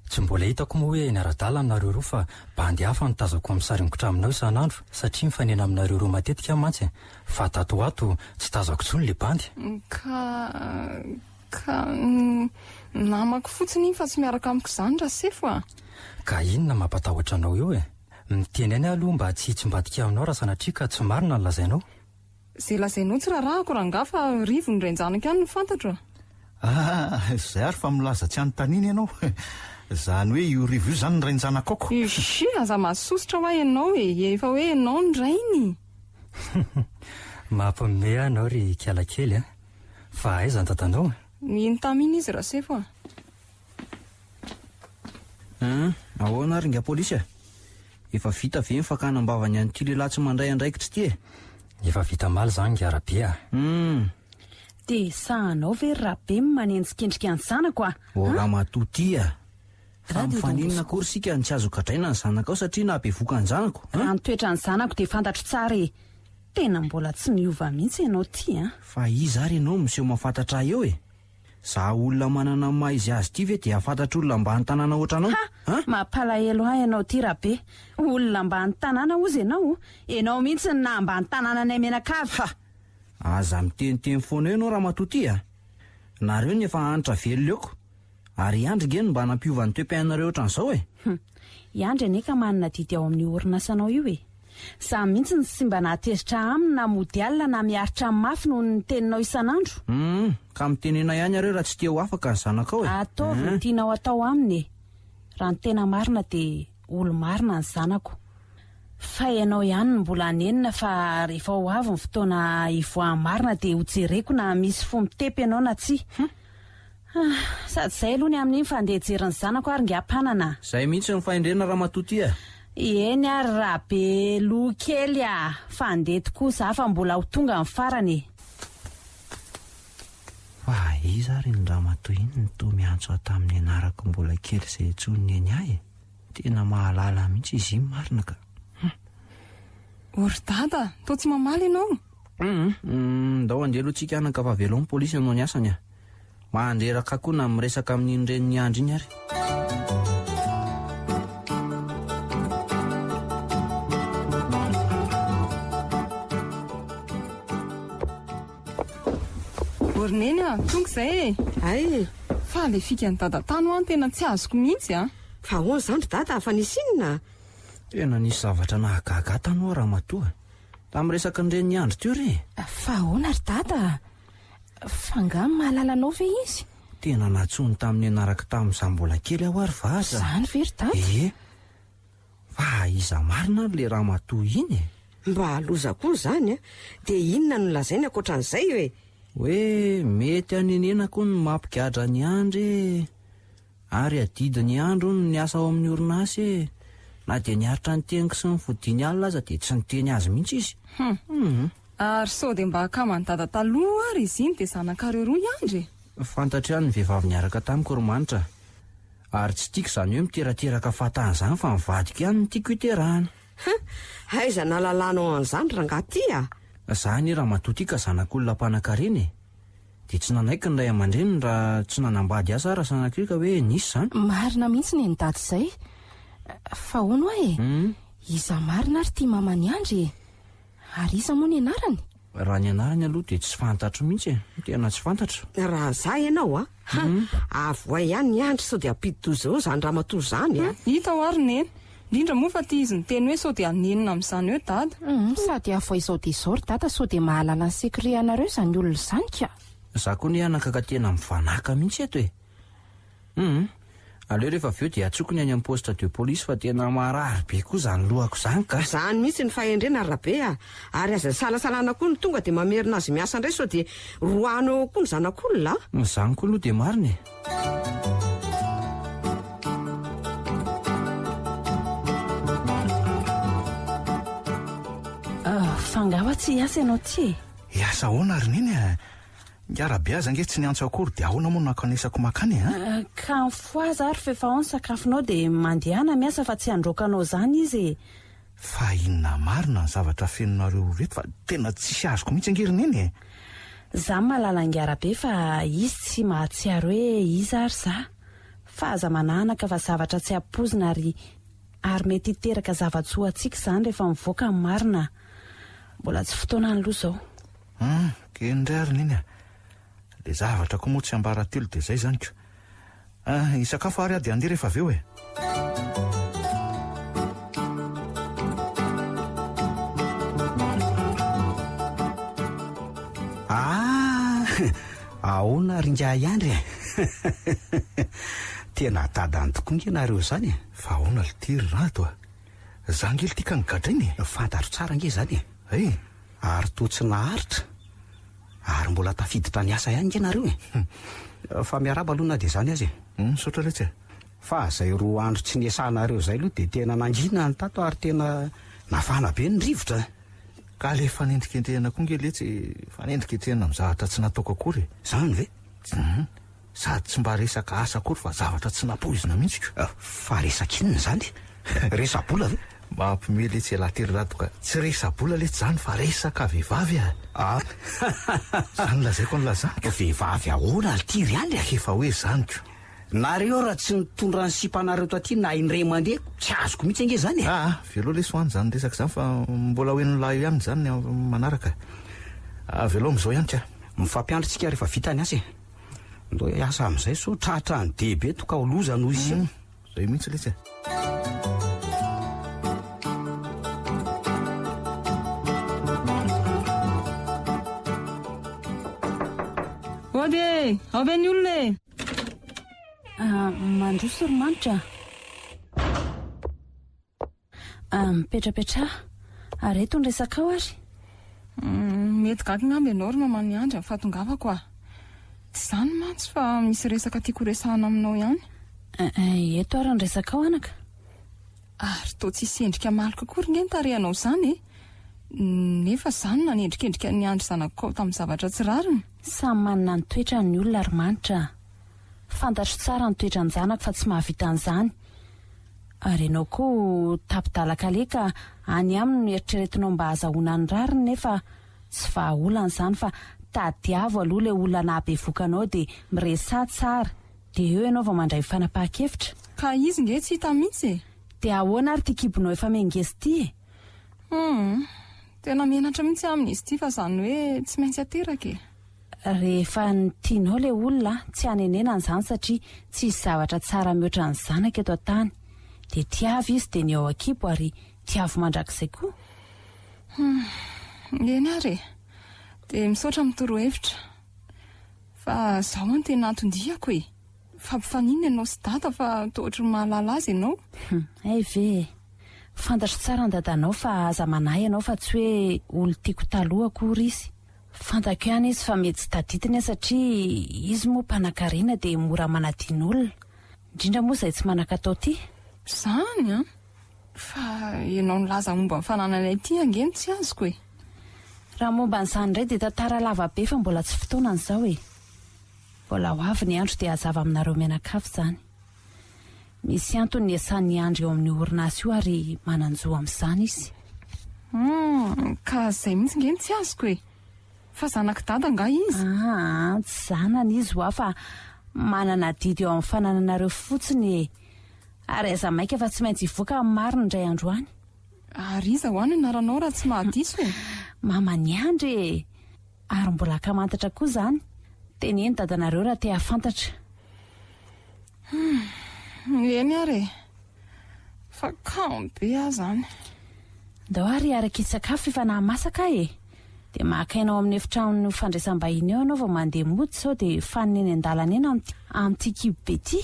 Tsy mbola hitako moa hoe niara-dala aminareo roa fa bandy hafa no tazako amin'ny saringotra aminao isan'andro satria mifanena aminareo roa matetika mantsy fa tato ato tsy tazako intsony le bandy. Ka namako fotsiny iny fa tsy miaraka amiko izany raha sefo Ka inona mampatahotra anao eo miteny any aloha mba tsy hitsy-mbadika aminao raha sanatria ka tsy marina ny lazainao. Izay lazainao tsy raharaha ko ranga fa rivo ny renjanaka ihany no fantatro Izay ary fa milaza tsy anontaniana ianao. Zany hoe io rivo io zany ny renjanako ako. Aza masosotra ho ahy ianao efa hoe ianao ny rainy. Mampame anao ry kiala kely fa aiza ny dadanao? Iny taminy izy raha sefo Ahoana ary nga polisy efa vita ve mifakanambavany an'ity lehilahy tsy mandray andraikitra ity Efa vita maly zany ngiara-be Dia sahanao ve rabe manenjikendrika ny zanako raha matoty fa mifaninina kory sika ny tsy azo kadraina ny zanakao satria nahabevoka ny zanako. Raha nitoetra ny zanako dia fantatro tsara e. Tena mbola tsy miova mihitsy ianao ty a. Fa izy ary ianao miseho mahafantatra eo e. Za olona manana maha izy azy ty ve dia afantatra olona ambany tanàna ohatranao? Mampalahelo ahy ianao ty rabe. Olona ambany tanàna ozy ianao. Ianao mihitsy na ambany tanàna nay Menakavy. Aza miteniteny foana eo ianao Ramatoa ty a. Nareo ny efa hanitra velona eoko. Ary Andry ngeny mba nampiova ny toe-painareo ohatran'izao e. Andry aneka manana didy ao amin'ny orinasanao io e. Za mihitsy ny sy mba nahatezitra aminy na mody alina na miaritra amin'ny mafy noho ny teninao isan'andro. Ka mitenena ihany areo raha tsy te ho afaka ny zanakao e. Ataovy ny tianao atao aminy e. Raha ny tena marina dia olo-marina ny zanako. Fa ianao ihany no mbola nenina fa rehefa ho avy ny fotoana ivoahan'ny marina dia hojereko na misy fo mitepy ianao na tsy. Sady izay aloha ny amin'iny fa andeha hijery ny zanako ary ngiam-panana. Izay mihitsy ny fahendrena Ramatoa ty a. Eny ary rabe loha kely a. Fa andeha tokoa za fa mbola ho tonga ny farany. Fa iza ary ny Ramatoa iny no toa miantso aho tamin'ny anarako mbola kely izay intsoniny eny ahy e. Tena mahalala mihitsy izy iny marina ka. Ory dada, toa tsy mamaly ianao? Ndao andeha aloha tsika anaka fa velao ny polisy ianao ny asany a. Mahandreraka koa na miresaka amin'iny reniny Andry iny ary. Orineny a, tonga izay e. Ay, fa le fika ny dada tany ho any tena tsy azoko mihitsy a. fa hoana izany ry dada fa nisy inona? Tena nisy zavatra nahagaga tanoa Ramatoa. Tamin'ny resaka ny reniny Andry teo re. Fa hoana ry dada? Fa angamba mahalala anao ve izy? Tena natsony tamin'ny anaraka tamin'izaho mbola kely aho ary fa aza. Izany ve ry dada? Fa iza marina le Ramatoa iny e. Mba haloza koa izany a. Dia inona no lazainy ankoatran'izay hoe? Hoe mety anenenako ny mampigadra ny Andry ary adidi ny andro no ny asa ao amin'ny orinasy e. Na dia niaritra ny teniko sy ny fodiny alina aza dia tsy niteny azy mihitsy izy. Ary sao dia mba hakamany dada taloha ary izy iny dia zanakareo roa Andry. Fantatra ihany ny vehivavy niaraka tamiko romanitra. Ary tsy tiako izany hoe miterateraka fatan'izany fa mivadika ihany ny tiako hiterahana. Aiza nalalanao an'izany rangahy ty a? Zany Ramatoa ty ka zanak'olona mpanankarena e. Dia tsy nanaiky ny ray aman-dreniny raha tsy nanambady azy ary sanak'io ka hoe nisy izany. Marina mihitsy ny dady izay. Fa hono e. Iza marina ary tia mamany Andry e. Ary iza moa ny anarany? Raha ny anarany aloha dia tsy fantatro mihitsy e. Tena tsy fantatro. Raha za ianao a? Avoa ihany ny Andry sao dia ampidi-toza eo izany Ramatoa izany a. Hita ho ary neny. Indrindra moa fa tia izy ny teny hoe sao dia anenina amin'izany hoe dada. Sady avy izao dia izao ry dada sao dia mahalala ny sekreanareo izany olona izany ka. Za koa ny anaka ka tena mivanaka mihitsy eto e. Aleo rehefa avy eo dia atsoko ny any amin'ny poste de police fa tena marary be koa izany lohako izany ka. Izany mihitsy ny fahendrena rabe a. Ary aza salasalana koa ny tonga dia mamerina azy miasa indray sao dia roano koa ny zanak'olona. Izany koa aloha dia marina e. Fangawa tsy hiasa ianao ty e. Hiasa ahoana ary niny a? Ngarabe aza ange tsy niantso akory dia ahoana moa nakanisako makany a? Ka mifoaza ary fefa ao ny sakafonao dia mandehana miasa fa tsy androkanao izany izy e. Fa inona marina ny zavatra fenonareo reto fa tena tsisy azoko mihitsy angery niny e. Za mahalala ngarabe fa izy tsy mahatsiaro hoe iza ary za. Fa aza mananaka fa zavatra tsy ampozina ary mety hiteraka zava-tsoa antsika izany rehefa mivoaka ny marina. Mbola tsy fotoana aloha izao. Kendray ary niny a. Le zavatra koa moa tsy ambaratelo dia izay izany ko. Isakafo ary dia andeha rehefa avy eo e. Ahoana ary ngiahy Andry e. Tena dadany tokoa ngenareo izany e. Fa ahoana le tiry rato a. Za ngely tika nigadrainy e. Fantatro tsara nge izany e. Ary toa tsy naharitra ary mbola tafiditra ny asa ihany ngenareo e. Fa miaraba aloha na dia izany azy e. Sotra retsy e. Fa izay roa andro tsy niesanareo izay aloha dia tena nangina ny tato ary tena nafana be ny rivotra. Ka le fanendriketehana koa nge letsy fanendriketehana amin'ny zavatra tsy nataoko akory. Izany ve? sady tsy mba resaka asa akory fa zavatra tsy napoizina mihitsy fa resakinona zany resabola ve mampimely tsy elatery rato ka tsy resabola le tsy zany fa resaka vehivavy zany lazaiko nylazako vehivavy ahoana altiry any efa hoe zanyko nareo raha tsy nitondra ny sipanareo taty na indray mandeha tsy azoko mihitsy ange zany veloha le soany zany resaka zany fa mbola hoenolahy ihany zany manaraka veloha am'izao ihany ka mifampiandratsika rehefa vita ny asa ndo asa am'izay so tratra ny debe to ka oloza noho izy zay mihitsy le tsy ode avy ny olona mandroso romanitra mipetrapetra ary eto ny resaka ao ary mety gaky ngamby ianao ry mamany andry fahatongavako tsy zany mantsy fa misy resaka tiako resahana aminao ihany eto ary ny resaka ao anaka ary toa tsisy endrika malika kory nge nitarehanao zany nefa zany na nendrikendrika ny andry zanakao tamin'ny zavatra tsy rariny samy manana ny toetra ny olona ary manitra fantatro tsara ny toetra ny zanako fa tsy mahavita an'izany ary ianao koa tapidalakaleka any aminy no eritreretinao mba azahoana ny rariny nefa tsy vahaolana izany fa tadiavo aloha le olana abevokanao dia miresah tsara dia eo ianao vao mandray fanapahan-kevitra ka izy nge tsy hita mihitsy dia ahoana ary tia kibonao efa mengezy ty tena menatra mihitsy amin'izy ity fa zany hoe tsy maintsy ateraka rehefa nytianao le olona tsy hanenena n'izany satria tsy isy zavatra tsara mihoatra ny zanaka eto an-tany dia tiavy izy dia ny ao an-kibo ary tiavo mandrakizay koa eny ary dia misaotra mitorohevitra fa zaho any tena antondiako fampifanina ianao sy dada fa tohatry mahalala azy ianao ay ve fantatro tsara ny dadanao fa aza manahy ianao fa tsy hoe olo tiako taloha akory izy fantako ihany izy fa mety tsy tadidiny satria izy moa mpanankarena dia mora manadin'olona indrindra moa izay tsy manan-katao ty zany fa ianao nilaza momba mifanananay ty angeny tsy azoko raha momba n'izany indray dia tantara lava be fa mbola tsy fotoana n'izao mbola ho avy ny andro dia hazava aminareo mianakafy izany misy antony ny asan'ny andro eo amin'ny orinasa io ary mananjoa amin'izany izy ka izay mihitsy ngeny tsy azoko fa zanak dada nga izy tsy zanany izy hoa fa manana didy eo amin'ny fanananareo fotsiny ary aza maika fa tsy maintsy hivoaka amin'ny marina indray andro any ary iza ho any anaranao raha tsy mahadiso mamany andry ary mbola akamantatra koa zany teneny dadanareo raha te hafantatra eny ary fa kambe zany ndao ary araka isakafo efa nahamasaka dia mahakainao amin'ny efitrano fandraisam-bahiny eo anao vao mandeha mody sao dia faniny eny an-dalana eny amin'ity kibo be ty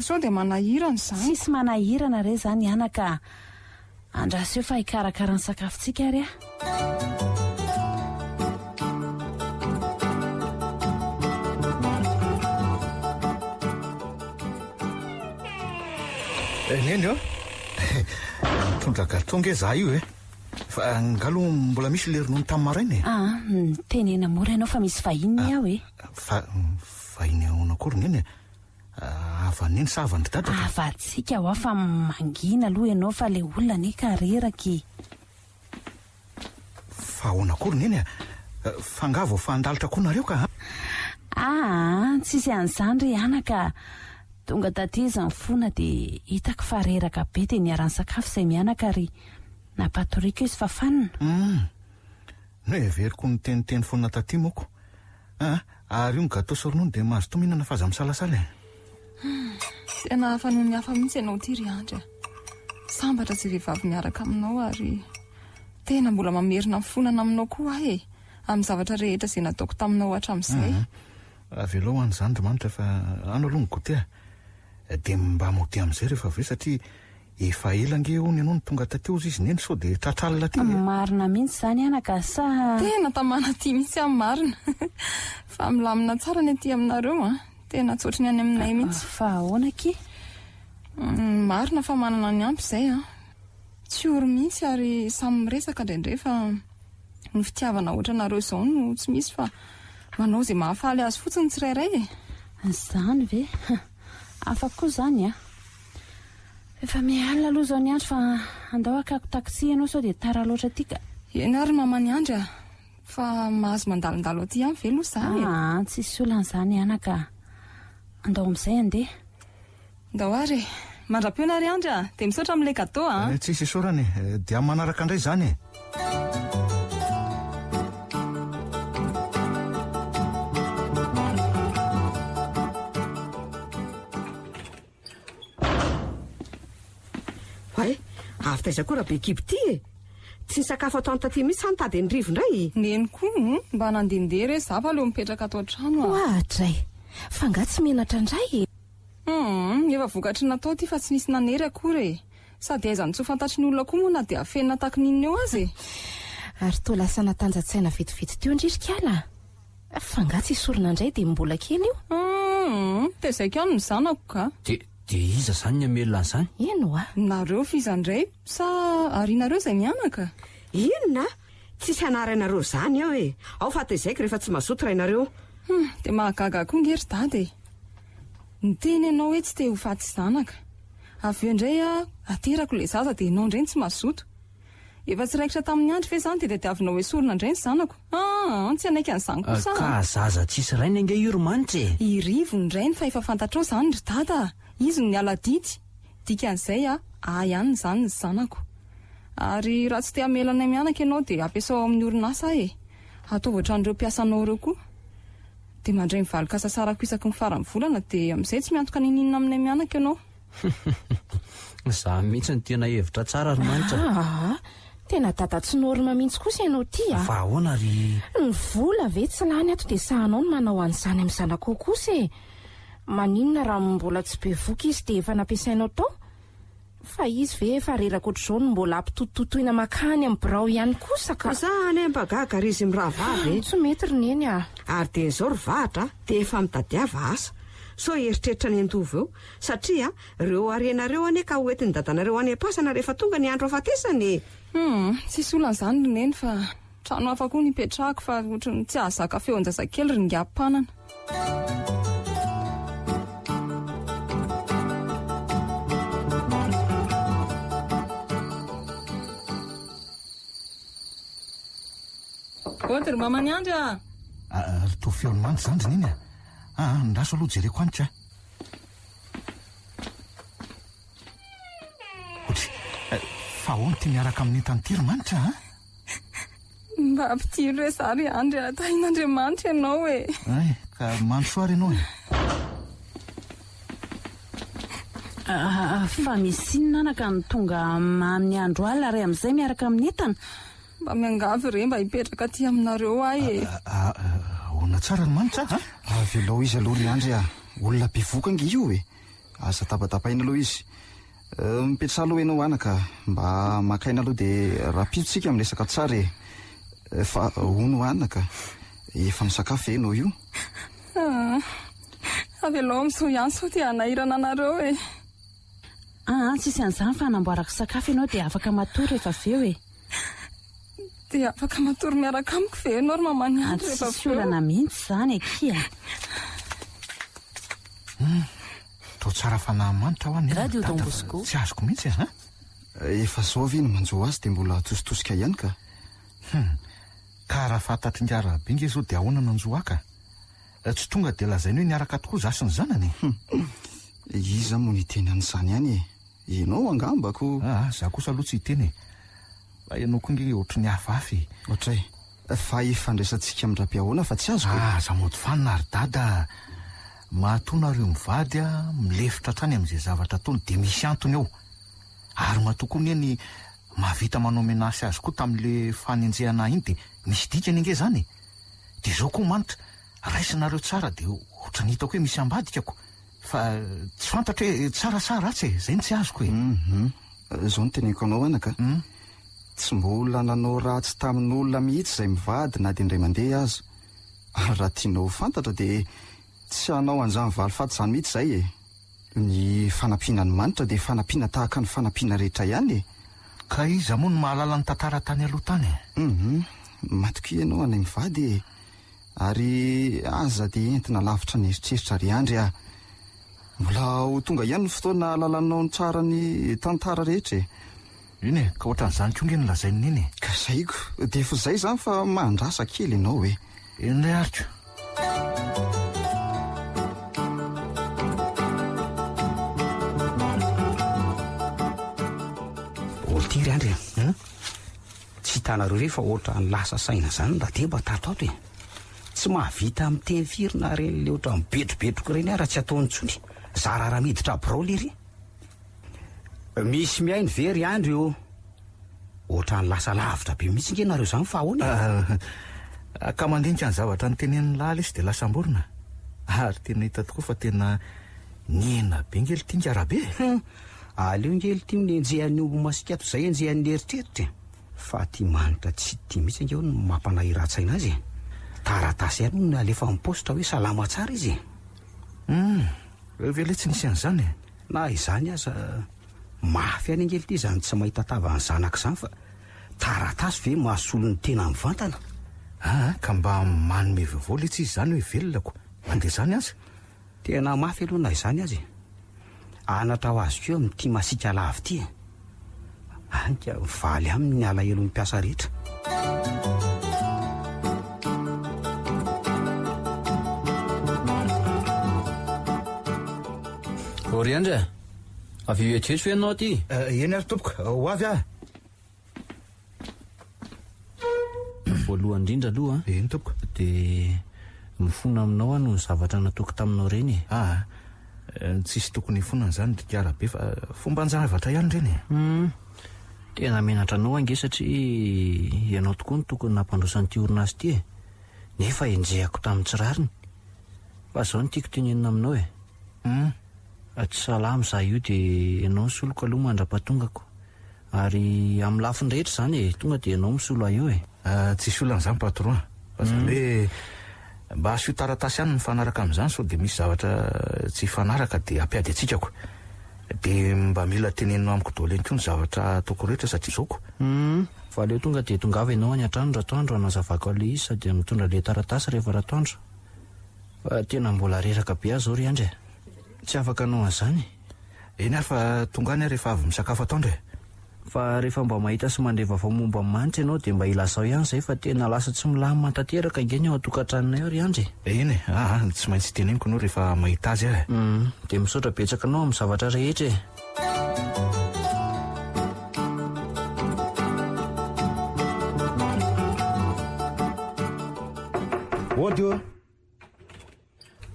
sao dia manahirana izany sisy manahirana re zany anaka andraso eo fa hikarakara ny sakafontsika ary neny tondraka tonga za io fa ngalo mbola misy le ronono tamin'ny maraina tenena mora ianao fa misy vahininy aho vahiny ahoana akory neny avaneny sa avandry dada avatsika ho fa mangina aloha ianao fa le olona ne kareraky fa ahoana akory neny fangavo fandalitra koa nareo ka tsisy an'izany ry anaka tonga taty izy ny fona dia hitako fa reraka be dia niarany sakafo izay mianaka ary napatoriko izy fa fanina no everiko ny teniteny fonina taty moko ary io ny gato sy ronono dia mahazo tominana faza misalasala tena hafa noho ny hafa mihitsy ianao ty ry andry sambatra tsy vehivavy miaraka aminao ary tena mbola mamerina mifonana aminao koa amin'ny zavatra rehetra izay nataoko taminao hatramin'izay velao ho an'izany Andriamanitra fa ano aloha ny gote dia mba moty amin'izay rehefa avy satria efa elange hony ianao ny tonga tateo izy neny sao dia tratralina ty marina mihitsy izany anaka sa tena tamana ty mihitsy amin'ny marina fa milamina tsara ny aty aminareo tena tsotriny any aminay mihitsy fa ahoanaky marina fa manana ny ampy izay tsy oro mihitsy ary samy miresaka indraindray fa ny fitiavana ohatra nareo izao no tsy misy fa manao izay mahafaly azy fotsiny tsirairay Izany ve afaka koa zany a efa mialina aloha zao ny andro fa andao akako taksi ianao sao dia tara loatra tika. Eny ary mamany andry a fa mahazo mandalondalo aty any ve aloha zany tsisy olan'izany anaka andao amin'izay andeha ndao ary mandra-peona ary andry a dia misaotra amin'ilay gato a tsisy isorany dia manaraka indray zany e. Avy taiza koa raha be kibo ty e. Tsy nisakafo atao taty mihitsy sany tady ny rivo indray. Neny koa mba nandehandeha re zava aleo mipetraka ato an-trano ohatray fa nga tsy menatra indray e. Efa vokatry natao ty fa tsy nisy nanery akory e. Sady aizany tsy ho fantatry ny olona koa moa na dia afenina taky ninona eo azy ary toa lasa natanjatsaina vetivety teo indririkala fa nga tsy isorina indray dia mbola kely io. Dia izay kano ny zanako ka. Dia iza zany ny amelona an'izany? Eno a nareo fizandray sa arinareo izay mianaka? Inona tsisy anaranareo zany ao e. Ao fa tezaiko rehefa tsy mazoto rainareo. Dia mahagaga koa ngery dady e. Niteny ianao hoe tsy te ho faty zanaka avy eo indray aterako ilay zaza dia ianao indray tsy mazoto. Efa tsy raikitra tamin'ny andro ve zany dia tadiavinao hoe sorina indray ny zanako. Tsy anaika an'izany kosa ka zaza tsisy rainy ange iromanitra e. Irivo indray fa efa fantatrao zany ry dada. Izy ny aladity dikan'izay ihany zany ny zanako. Ary raha tsy te hamelana mianaka ianao dia ampiasao amin'ny orinasa e. Ataovy ohatran'ireo mpiasanao ireo koa. Dia mandray mivaliko asa sarako isaky ny farany volana dia amin'izay tsy miantoka nininina amin'ny mianaka ianao. Za mihitsy ny tena hevitra tsara romanitra. Tena dada tsy norma mihitsy kosa ianao ty a. Fa ahoana ry ny vola ve tsy lany ato dia sahanao no manao an'izany amin'ny zanako kosa e. Maninona raha mbola tsy be voky izy dia efa nampiasainao tao fa izy ve efa reraka ohatr'izao no mbola ampitototoina makany amin'ny birao ihany kosa ka. Zany mbagaga ry izy miravavy tsy mety rineny a. Ary dia izao ry vahatra dia efa mitadiava asa so eritreritra ny andovo eo satria reo arenareo ane ka hoentiny dadanareo any am-pasana rehefa tonga ny andro afatesany. Tsisy olan'izany rineny fa trano hafa koa nipetrahako fa ohatrany tsy ahazaka feo an-jazakely ry ngam-panana. Ry mamany andry a to feony mandry zandry niny ndraso aloha jereko anitra otry fa ahoany ty miaraka amin'ny tantiry manitra mba ampitiro re zary andry tahin'Andriamanitra ianao e. Ka mandro soa ary ianao fa misy inonanaka ny tonga amin'ny andro alina ray amin'izay miaraka amin'ny entana. Mba miangavy re mba hipetraka aty aminareo ahy e. Ona tsara ny manitra velao izy aloha ry andry olona bevokangy io e. Asa tapatapaina aloha izy mipetra aloha ianao anaka mba makaina aloha dia rapiditsika amin'ny resaka tsara e. Fa ono anaka efa misakafo enao io. Avelao amin'izao ihany sao dia anahirana anareo e. Tsisy an'izany fa hanamboarako sakafo ianao dia afaka matory rehefa avy eo e. Dia afaka matory miaraka amiko ve ianao ry mamany andry rehefa tsisy olana mihitsy zany ekia. to tsara fanahymanitra ho any Radio Don Bosco tsy azoko mihitsy efa zao avy ny manjo azy dia mbola tositosika ihany ka. Ka raha fantatry ngara be nge zao dia ahoana nanjo aka tsy tonga dia lazainy hoe niaraka tokoa zasy ny zanany. Iza moa niteny an'izany ihany e. Ianao angambako. Za kosa aloha tsy hiteny fa ianao koa nge ohatry ny hafafy ohatray fa ifandraisantsika amin'ny rabe-ahoana fa tsy azoko. Za mody fanina ary dada mahatonareo mivady milefitra trany amin'izay zavatra ataony dia misy antony eo ary mahatokoa ny eny mahavita manao menasy azy koa tamin'le fanenjehana iny dia misy dikany inge zany dia zao koa manitra raisinareo tsara dia ohatry ny hitako hoe misy ambadikako fa tsy fantatra hoe tsarasara atsy e. Zay ny tsy azoko e. Zao ny teneniko anao anaka tsy mbola nanao ratsy tamin'olona mihitsy izay mivady na dia indray mandeha azy ary raha tianao fantatra dia tsy hanao an'izany valifaty izany mihitsy izay e. Ny fanampiana ny manitra dia fanampiana tahaka ny fanampiana rehetra ihany e. Ka iza moa no mahalala ny tantara tany aloha tany matoky ianao anay mivady e. Ary aza dia entina lavitra ny eritreritra ry andry a. Mbola ho tonga ihany ny fotoana lalanao ny tsara ny tantara rehetra e. Iny e, ka ohatran'izany konge ny lazainy iny. Ka zaiko, dia efa izay zany fa mandrasa kely ianao e. Indray ariko. Olo ty ry andry tsy hitanareo re fa ohatra ny lasa saina zany raha dia mba tatoato e. Tsy mahavita miteny firy na reny le ohatra mibetrobetroka reny raha tsy ataony tsony. Zara raha miditra brao lery. Misy miainy ve ry andry io? Ohatra ny lasa lavitra be mihitsy nge nareo zany fa ahoana? Ka mandinika ny zavatra ny tenen'ny lala izy dia lasamborona. Ary tena hita tokoa fa tena niena be ngely tia ngarabe. Aleo ngely tia minenjehan'ny ombo masikato izay enjehan'ny eritreritra. Fa tia manitra tsy tia mihitsy nge ny mampanahiran-tsaina azy. Taratasy ihany no alefa mipositra hoe salama tsara izy. Vele tsy nisy an'izany. Na izany aza mafy any ngely ity izany tsy mahita tava ny zanaka izany fa taratasy ve mahasolo ny tena mivantana. Ka mba manome vaovao tsy izany hoe velonako mandeha izany azy. Tena mafy aloha na izany azy. Anatra ho azo keo amin'ity masika lava ity. Anka valy amin'ny alahelo ny mpiasa rehetra. Ry andry a, avy etretra ve ianao ty? Eny ary tompoka, ho avy aho. Voalohany indrindra aloha Eny tompoka. dia mifona aminao no ny zavatra natoky taminao reny. Tsisy tokony fonana izany dikarabe fa fomba ny-javatra ihany reny. Tena menatra anao ange satria ianao tokoa no tokony nampandrosan'ity orinasy ity e. Nefa enjehako tamin'ny tsirariny. Fa zao no tiako tenenina aminao e. Tsy salama za io dia ianao soloko aloha mandra-patongako. Ary amin'ny lafiny rehetra zany e, tonga dia ianao misolo aho eo e. Tsisy olan'izany patron. Fa zany hoe mba asio taratasy ihany mifanaraka amin'izany sao dia misy zavatra tsy fanaraka dia ampiady atsikako. Dia mba mila teneninao amiko daholo ihany koa ny zavatra ataoko rehetra satria zaoko. Fa aleo tonga dia tongava ianao any an-trano ratoandro hanazavako ale izy sady mitondra le taratasy rehefa ratoandro. Fa tena mbola reraka be aho zao ry andry. Tsy afaka anao an'izany. Eny ary fa tonga any rehefa avy misakafo atoandro e. Fa rehefa mba mahita sy mandreva momba manitra ianao dia mba ilasao ihany izay fa tena lasa tsy milamina tanteraka ingeny ao an-tokantranonay ao ry andry. Eny tsy maintsy teneniko anao rehefa mahita azy aho. Dia misaotra betsaka anao amin'ny zavatra rehetra e. Odio.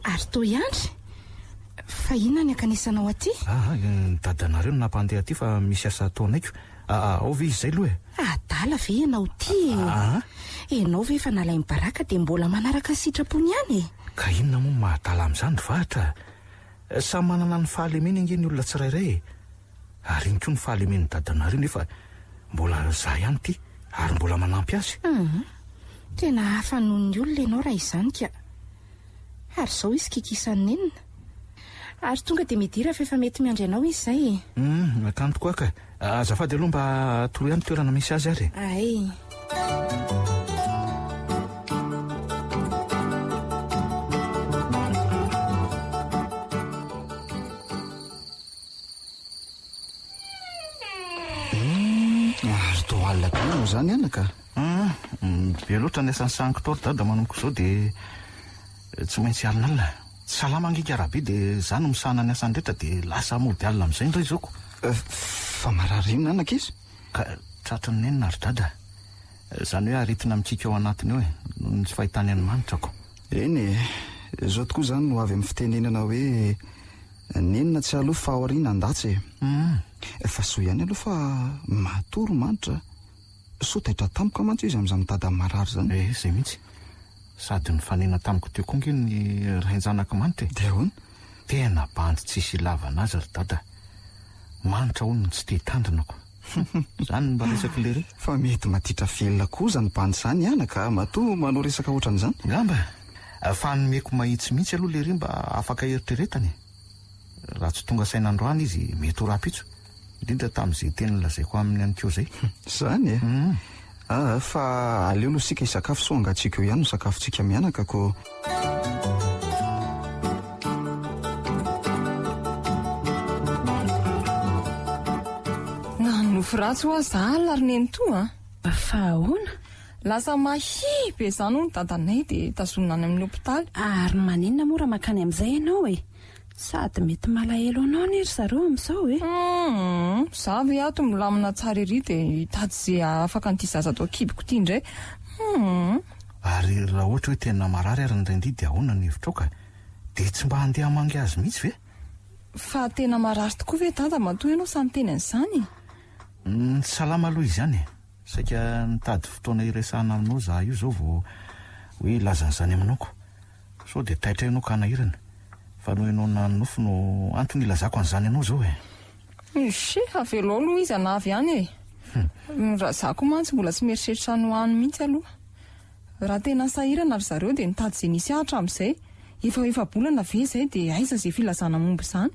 Ary toa andry fa inona ny akanesanao aty? Dadanareo no nampandeha aty fa misy asa ataonaiko. Ao ve izay aloha e? Adala ve ianao ty? Ianao ve efa nalainy baraka dia mbola manaraka ny sitrapony ihany e? Ka inona moa mahatala amin'izany vahatra? Samy manana ny fahalemena inge ny olona tsirairay e. Ary iny koa ny fahalemeny dadanareo nefa mbola za ihany ty ary mbola manampy azy. Tena hafa noho ny olona ianao raha izany ka. Ary izao izy kikisany nenina. Ary tonga dia midira fa efa mety miandry anao izy izay e. Kanto koa ka. Azafady aloha mba toroy ihany toerana misy azy ary. Ay. Ary toa alina be moa zany anaka. Be loatra ny asan'ny sankitoro dada manomoko izao dia tsy maintsy alinalina. Salama angika arabe dia za no misahana ny asany rehetra dia lasa mody alina amin'izay indray izao ko. Fa mararinina anaka izy? Ka tratra ny nenina ary dada. Izany hoe aritina mikika ao anatiny eo e, noho ny tsy fahitany any-manitrako. Eny izao tokoa izany no avy amin'ny fitenenana hoe nenina tsy aloha fa aoriana andatsy e. Fa so ihany aloha fa matoro manitra. So taitra tampoka mantsy izy amin'izany mitady amin'ny marary zany. Izay mihitsy. Sady ny fanena tamiko teo koa nge ny rain-janaka manitra e. Dia ahoana? Tena bandy tsisy lavana azy ry dada. Manitra hono ny tsy te hitandrinako. Zany mba resaka lery. Fa mety matitra velona koza ny bandy izany anaka matoa manao resaka ohatran'izany. Ngamba fa nomeko mahitsy mihitsy aloha lery mba afaka eritreretany. Raha tsy tonga sain'androany izy mety ho rapitso. Indrindra tamin'izay teny lazaiko aminy ihany koa zay. Zany e. Fa aleo aloha sika hisakafo so angatsika eo ihany no sakafontsika mianaka ko. Nofo ratsy ho azahala ary neny to fa ahoana lasa mahi be zany ho ny dadanay dia tazonina any amin'ny hopitaly. Ary maninona mora makany amin'izay ianao sady mety malahelo anao nery zareo amin'izao za ve ato milamina tsara ery dia hitady izay afaka n'ity zaza atao kibiko ity indray. Ary raha ohatra hoe tena marary ary ndraindray dia ahoana ny hevitraoka dia tsy mba handeha hamangy azy mihitsy ve? Fa tena marary tokoa ve dada matoa ianao samy teny an'izany? Salama aloha izany saika nitady fotoana iresahana aminao za io zao vao hoe lazan'izany aminao so dia taitra ianao ka nahirana fa no ianao nanofo no antony ilazako an'izany ianao zao avelo aloha izy anavy ihany raha za koa mantsy mbola tsy mieritreritra no hany mihitsy aloha. Raha tena sahirana ary zareo dia nitady izay nisy ahatra amin'izay efa bolana ve izay dia aiza izay filazana momba izany.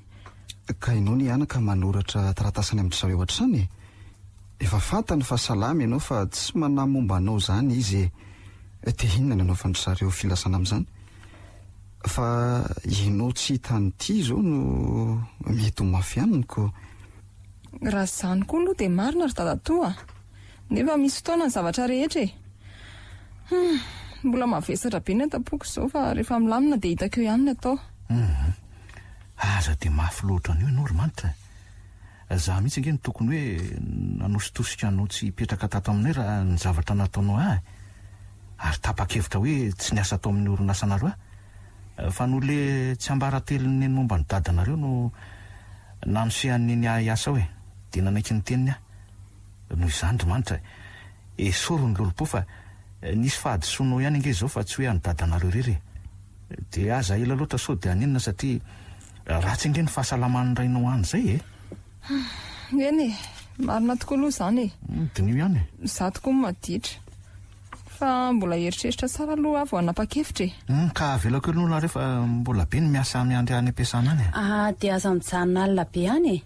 Ka ianao ny anaka manoratra taratasany amin'ny zareo hatrany efa fantany fa salama ianao fa tsy manamomba anao zany izy dia inona nanao fa zareo filasana amin'izany fa ianao tsy hitanyity zao no mety ho mafy aminy ko. Raha izany koa aloha dia marina ry dadatoa nefa misy fotoana ny zavatra rehetra mbola mavesatra be ny atapoko izao fa rehefa milamina dia hitako eo ihany ny atao. Aza dia mafy loatra an'io ianao ry manitra. Za mihitsy nge ny tokony hoe nanositosika anao tsy hipetraka tato aminay raha ny zavatra nataonao ary tapa-kevitra hoe tsy niasa atao amin'ny orinasanareo fa no le tsy ambarately ny momba ny dadanareo no nanosehan'ny ny asa hoe dia nanaiky ny teniny noho izany ry manitra esoro ny lolopo fa nisy fahadisoanao ihany nge zao fa tsy hoe any dadanareo rery dia aza ela loatra so dia aninona satria ratsy nge ny fahasalaman'ny rainao any zay eny marina tokoa aloha izany dinio ihany za tokoa maditra fa mbola eritreritra tsara aloha avy hanapa-kevitra ka avelako elonona rehefa mbola be ny miasa miandry any am-piasana any dia aza mijanona alina be any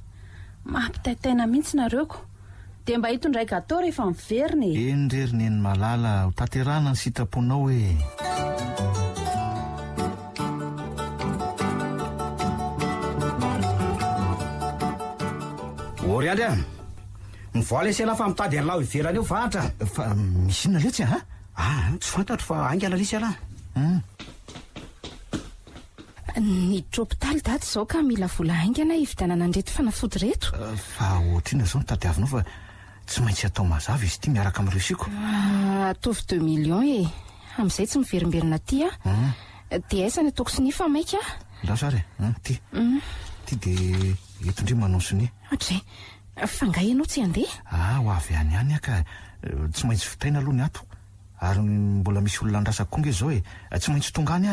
mampitaitaina mihitsy nareoko dia mba hitondray gatao rehefa miveriny enrery neny malala ho tanterana ny sitraponao hoe ory andry mivoala isela fa mitady an'laho iverany eo vahatra fa misy ina letsy tsy fantatro fa ainga lalisa ala niditra hopitaly dady izao ka mila vola haingana hividanana andreto fanafody reto fa ohatrina zao nitadiavinao fa tsy maintsy atao mazava izy ity miaraka amin'ireo siko atovy 2 millions amin'izay tsy miverimberina ty dia aiza ny ataoko sini fa maika lasary ty dia etondri manao sini ohatray fa nga ianao tsy handeha ho avy any any ka tsy maintsy fitaina aloha ny ato ary mbola misy olona andrasako koa nge zao tsy maintsy tonga any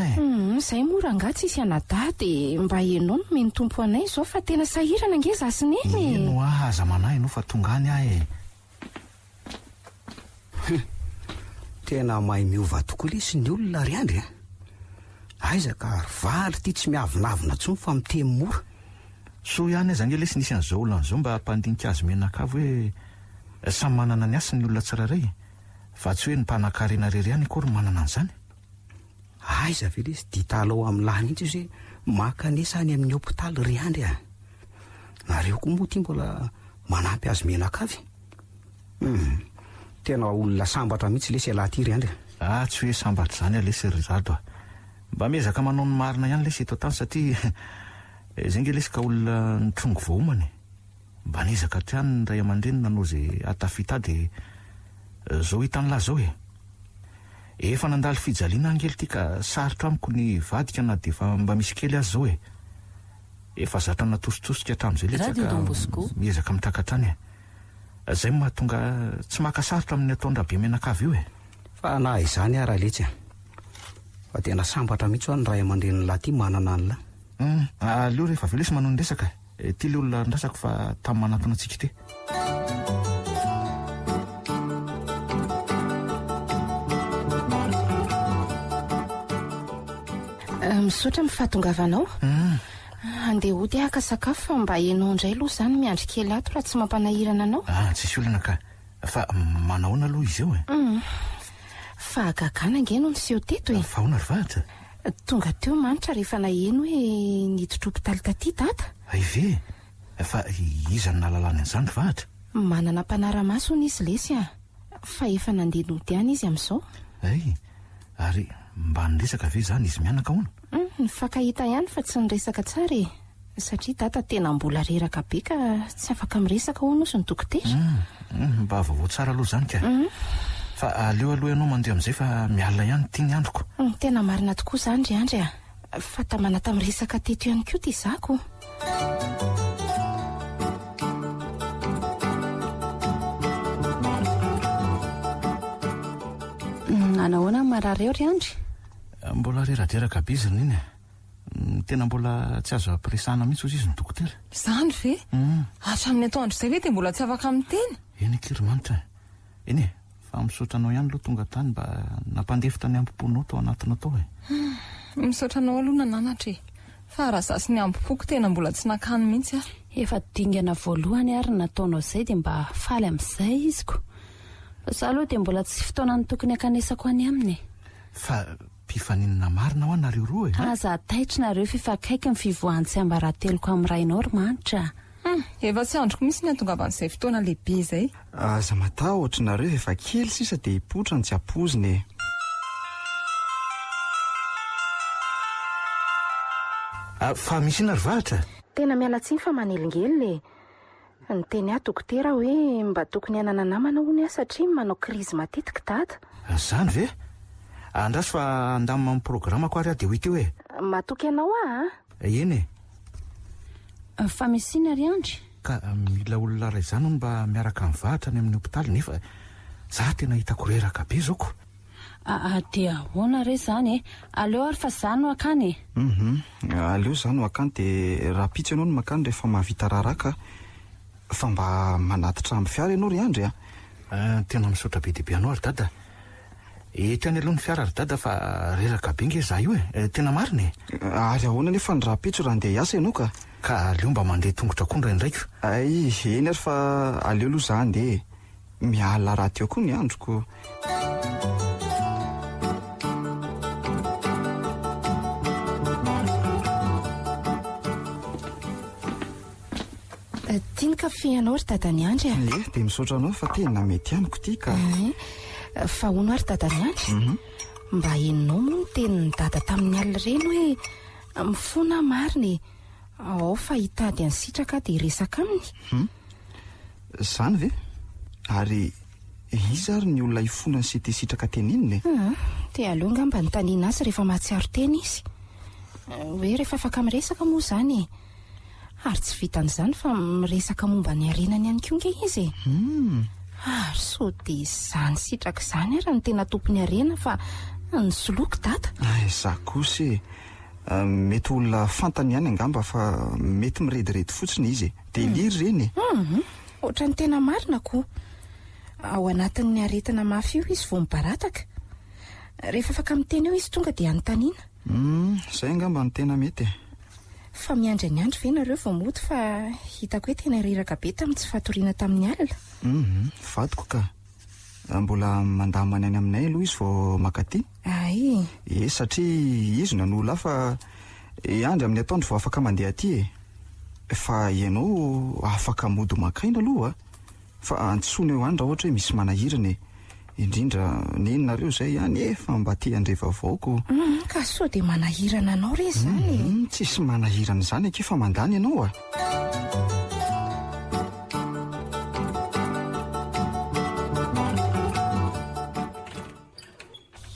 izay mora nga tsy isy anada dia mba ianao no meny tompo anay zao fa tena sahirana nge za sy neny eno aza manay ianao fa tonga any tena mahay miova tokoa le sy ny olona ry andry aiza ka vary ty tsy miavinavina tsony fa mitemy mora so ihany aza nge le sy nisy an'izao olan'izao mba hampandinika azy menakavo hoe samy manana ny asa ny olona tsirairay fa tsy hoe ny mpanan-karena rery ihany akory manana an'izany aiza ve le sy ditalao amin'ny lahy mihitsy izy hoe makanesa any amin'ny hopitaly ry andry nareo koa moa ty mbola manampy azy menakavy tena olona sambatra mihitsy le sy alaty ry andry tsy hoe sambatra zany lesy rizado mba miezaka manao ny marina ihany lesy eto tany satria zay nge lesy ka olona nitrongo voaomany mba niezaka trany ny ray aman-dreny nanao zay atafita dia zao hitan'lahy zao efa nandalo fijaliana angely ty ka sarotra amiko ny vadika na dia efa mba misy kely azy zao efa zatra natositosika hatramin'izay letsaka miezaka mitrakatrany zay mahatonga tsy makasarotra amin'ny ataondra be menakavy io fa na izany araha letsy fa tena sambatra mihitsy ho any ray aman-dreny lahy ty manana anyla aleo rehefa aveo lesy manao ny resaka ty le olona ndrasako fa tamin'ny manatona antsika ty misaotra mifahatongavanao andeha ody aka sakafo fa mba ianao indray aloha izany miandry kely ato raha tsy mampanahirana anao tsisy olana ka Fa manahoana aloha izy eo fa gagana angeno ny seho teto fa ahoana ry vahatra tonga teo manitra rehefa naheno hoe niditra hopitaly taty data ve fa izany nalalany an'izany ry vahatra manana mpanara-maso ny izy lesy fa efa nandeha nody any izy amin'izao ary mba niresaka ve zany izy mianaka hoana nifakahita ihany fa tsy niresaka tsara satria data tena mbola reraka be ka tsy afaka miresaka hono sy ny dokotera mba vaovao tsara aloha zany ka fa aleo aloha ianao mandeha amin'izay fa mialina ihany tia ny androko tena marina tokoa zany ry andry fa tamana tamiresaka teto ihany koa ty zako anahoana marary eo ry andry mbola reradraraka be izy iny tena mbola tsy azo ampiresahana mihitsy ozy izy ny dokotera zany ve hatramin'ny atoandro izay ve dia mbola tsy afaka miteny eny kiromanitra eny fa misaotra anao ihany aloha tonga tany mba nampandefitra ny ampoponao tao anatiny atao misaotra anao aloha nananatra fa raha zasy ny ampopoko tena mbola tsy nakany mihitsy efa dingana voalohany ary nataonao izay dia mba faly amin'izay iziko za aloha dia mbola tsy fotoana ny tokony akanesako any aminy fa mpifaninana marina ho anareo roa aza taitrynareo fifakaiky ny fivoahan'ny tsy ambarateloko amin'ny rainao ry manitra efa tsy androko misy ny atongavan'izay fotoana lehibe izay aza mata ohatranareo efa kely sisa dia hipotra ny tsy apoziny fa misy ina ry vahatra tena mialatsiny fa manelingely ny teny dokotera hoe mba tokony hanana namana hony satria manao krizy matetika data zany ve andraso fa andamina amin'ny programako ary dia hoity hoe matoky ianao eny fa misy ina ry andry ka mila olona ray izany hono mba miaraka amin'ny vahatra any amin'ny hopitaly nefa za tena hitako reraka be zoko dia ahoana re zany aleo ary fa za no akany aleo za no akany dia raha pitsy ianao no makany rehefa mahavita raraka fa mba manatitra amin'ny fiara ianao ry andry tena misaotra be dehibe anao ary dada eto any aloha ny fiara ry dada fa reraka be nge za io tena marina ary ahoana nefa ny raha pitso raha andeha hiasa ianao ka aleo mba mandeha tongotra kondra indraiko eny ary fa aleo aloha za andeha miala raha teo koa ny androko tiany kafe anao ry dadany andry dia misaotra anao fa tena mety amiko ty ka fa hono ary dadany andry mba heninao moa ny tenin'ny dada tamin'ny alina reny hoe mifona mariny ao fa hitady any sitraka dia resaka aminy zany ve ary izy ary ny olona hifona ny sity sitraka teny inony dia aleo nga mba nitaniana azy rehefa mahatsiaro teny izy hoe rehefa afaka miresaka moa zany ary tsy vitan'izany fa miresaka momba ny arenany ihany koa nge izy ary so dia zany sitraka izany raha ny tena tompony arena fa ny soloky data za kosa mety olona fantany ihany angamba fa mety mirediredy fotsiny izy dia liry reny ohatra ny tena marina koa ao anatin'ny aretina mafy io izy vao mibarataka rehefa afaka miteny eo izy tonga dia anontaniana izay angamba ny tena mety fa miandry ny andro ve nareo vao mody fa hitako hoe tena reraka be tamin'ny tsy fatoriana tamin'ny alina vadiko ka mbola mandamany any aminay aloha izy vao makaty satria izy nan'olona fa andry amin'ny ataondro vao afaka mandeha aty fa ianao afaka mody makaina aloha fa antsoina eo any raha ohatra hoe misy manahirana indrindra nenonareo zay ihany efa mba ty andreva vaoko ka so dia manahirana anao re zany tsisy manahirana izany ake fa mandany ianao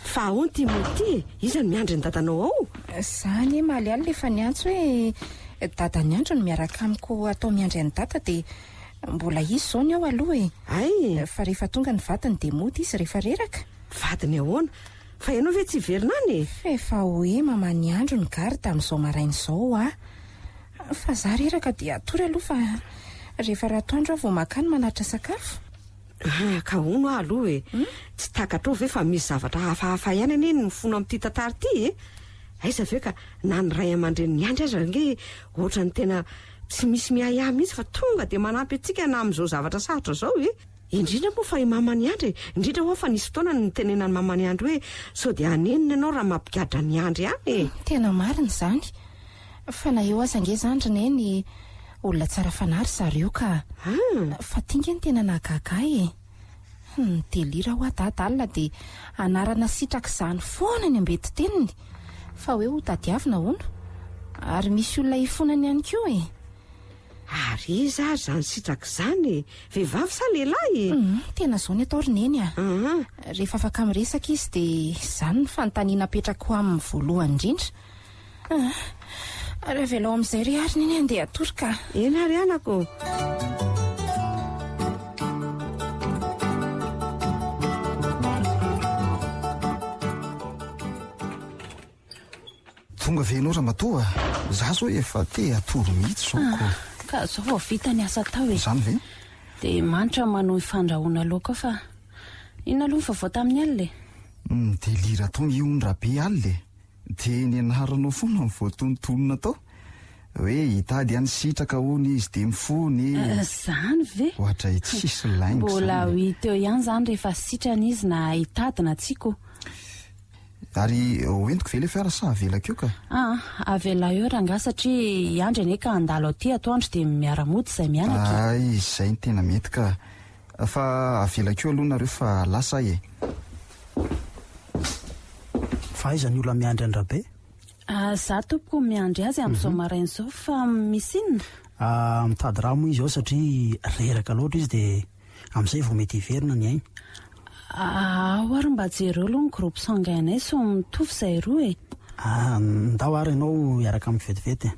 fa ahoany ty moty izany miandry ny dadanao ao zany malialy lefa ny antso hoe dadany andro ny miaraka amiko atao miandry any data dia mbola izy zao ny ao aloha fa rehefa tonga ny vatany dia mody izy rehefa reraka vadiny ahoana fa ianao ve tsy verina any efa hoe mamany andro ny gary tamin'izao maraina izao fa za reraka dia atory aloha fa rehefa ratoandro aho vao makany manatra sakafo ka hono aloha tsy takatra ve fa misy zavatra hafahafa ihany anie ny mifona amin'ity tantara ity aiza ve ka na ny ray aman-dreny ny andry aza nge ohatra ny tena tsy misy miahiahy mihitsy fa tonga dia manampy antsika na amin'izao zavatra sarotra zao indrindra moa fa i mamany andry indrindra hoa fa nisy fotoana ny tenenany mamany andry hoe sao dia anenina ianao raha mampigadra ny andry any tena marina izany fa na eo aza nge zandrina eny olona tsara fanary zareo ka fa tinga ny tena nahagaga delira ho adadalina dia anarana sitraka izany foana ny ambety teniny fa hoe ho tadiavina hono ary misy olona ifonany ihany koa ary iza zany sitraka izany vehivavy sa lehilahy tena zao ny atao rineny rehefa afaka miresaka izy dia izany ny fanontaniana apetraka ho amin'ny voalohany indrindra ary avelao amin'izay ry ary neny andeha atoroka ena ry anako tonga venao ramatoa za zao efa te atoro mihitsy zaoko ka zao vao vita ny asa tao zany ve dia manitra manao fandrahoana loaka fa inona aloha ny vavao tamin'ny alina delira tao miondra be alina dia ny anaranao foana ny voatontonona tao hoe hitady any sitraka hono izy dia mifony zany ve ohatra tsisy laingo mbola hita eo ihany zany rehefa sitrana izy na hitadina tsiko ary hoentiko ve le fiara sa avelako eo ka avela eo ranga satria iandry ane ka andalo aty atoandro dia miara-mody izay mianaka izay ny tena mety ka fa avelako eo aloha nareo fa lasa fa aiza ny olona miandry andrabe za tompoko miandry azy amin'izao maraina izao fa misy inona mitady raha moa izy ao satria reraka loatra izy dia amin'izay vao mety hiverina ny ainy ary mba jereo aloha ny groupe sangainay so mitovy izay roa ndao ary ianao hiaraka amin'ny vetivety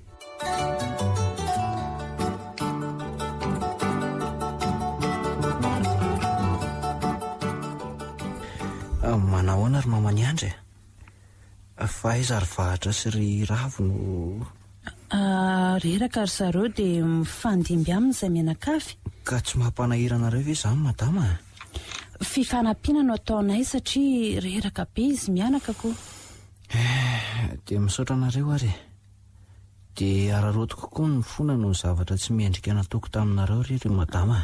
manahoana ary mamany andry fa izy ary vahatra sy ry ravo no reraka ry zareo dia mifandimby aminy izay mianakavy ka tsy mampanahirana ve izany madama fifanampiana no ataonay satria reraka be izy mianaka koa dia misaotra anareo ary dia ararotiko koa ny fona no zavatra tsy miendrika nataoko taminareo ry madama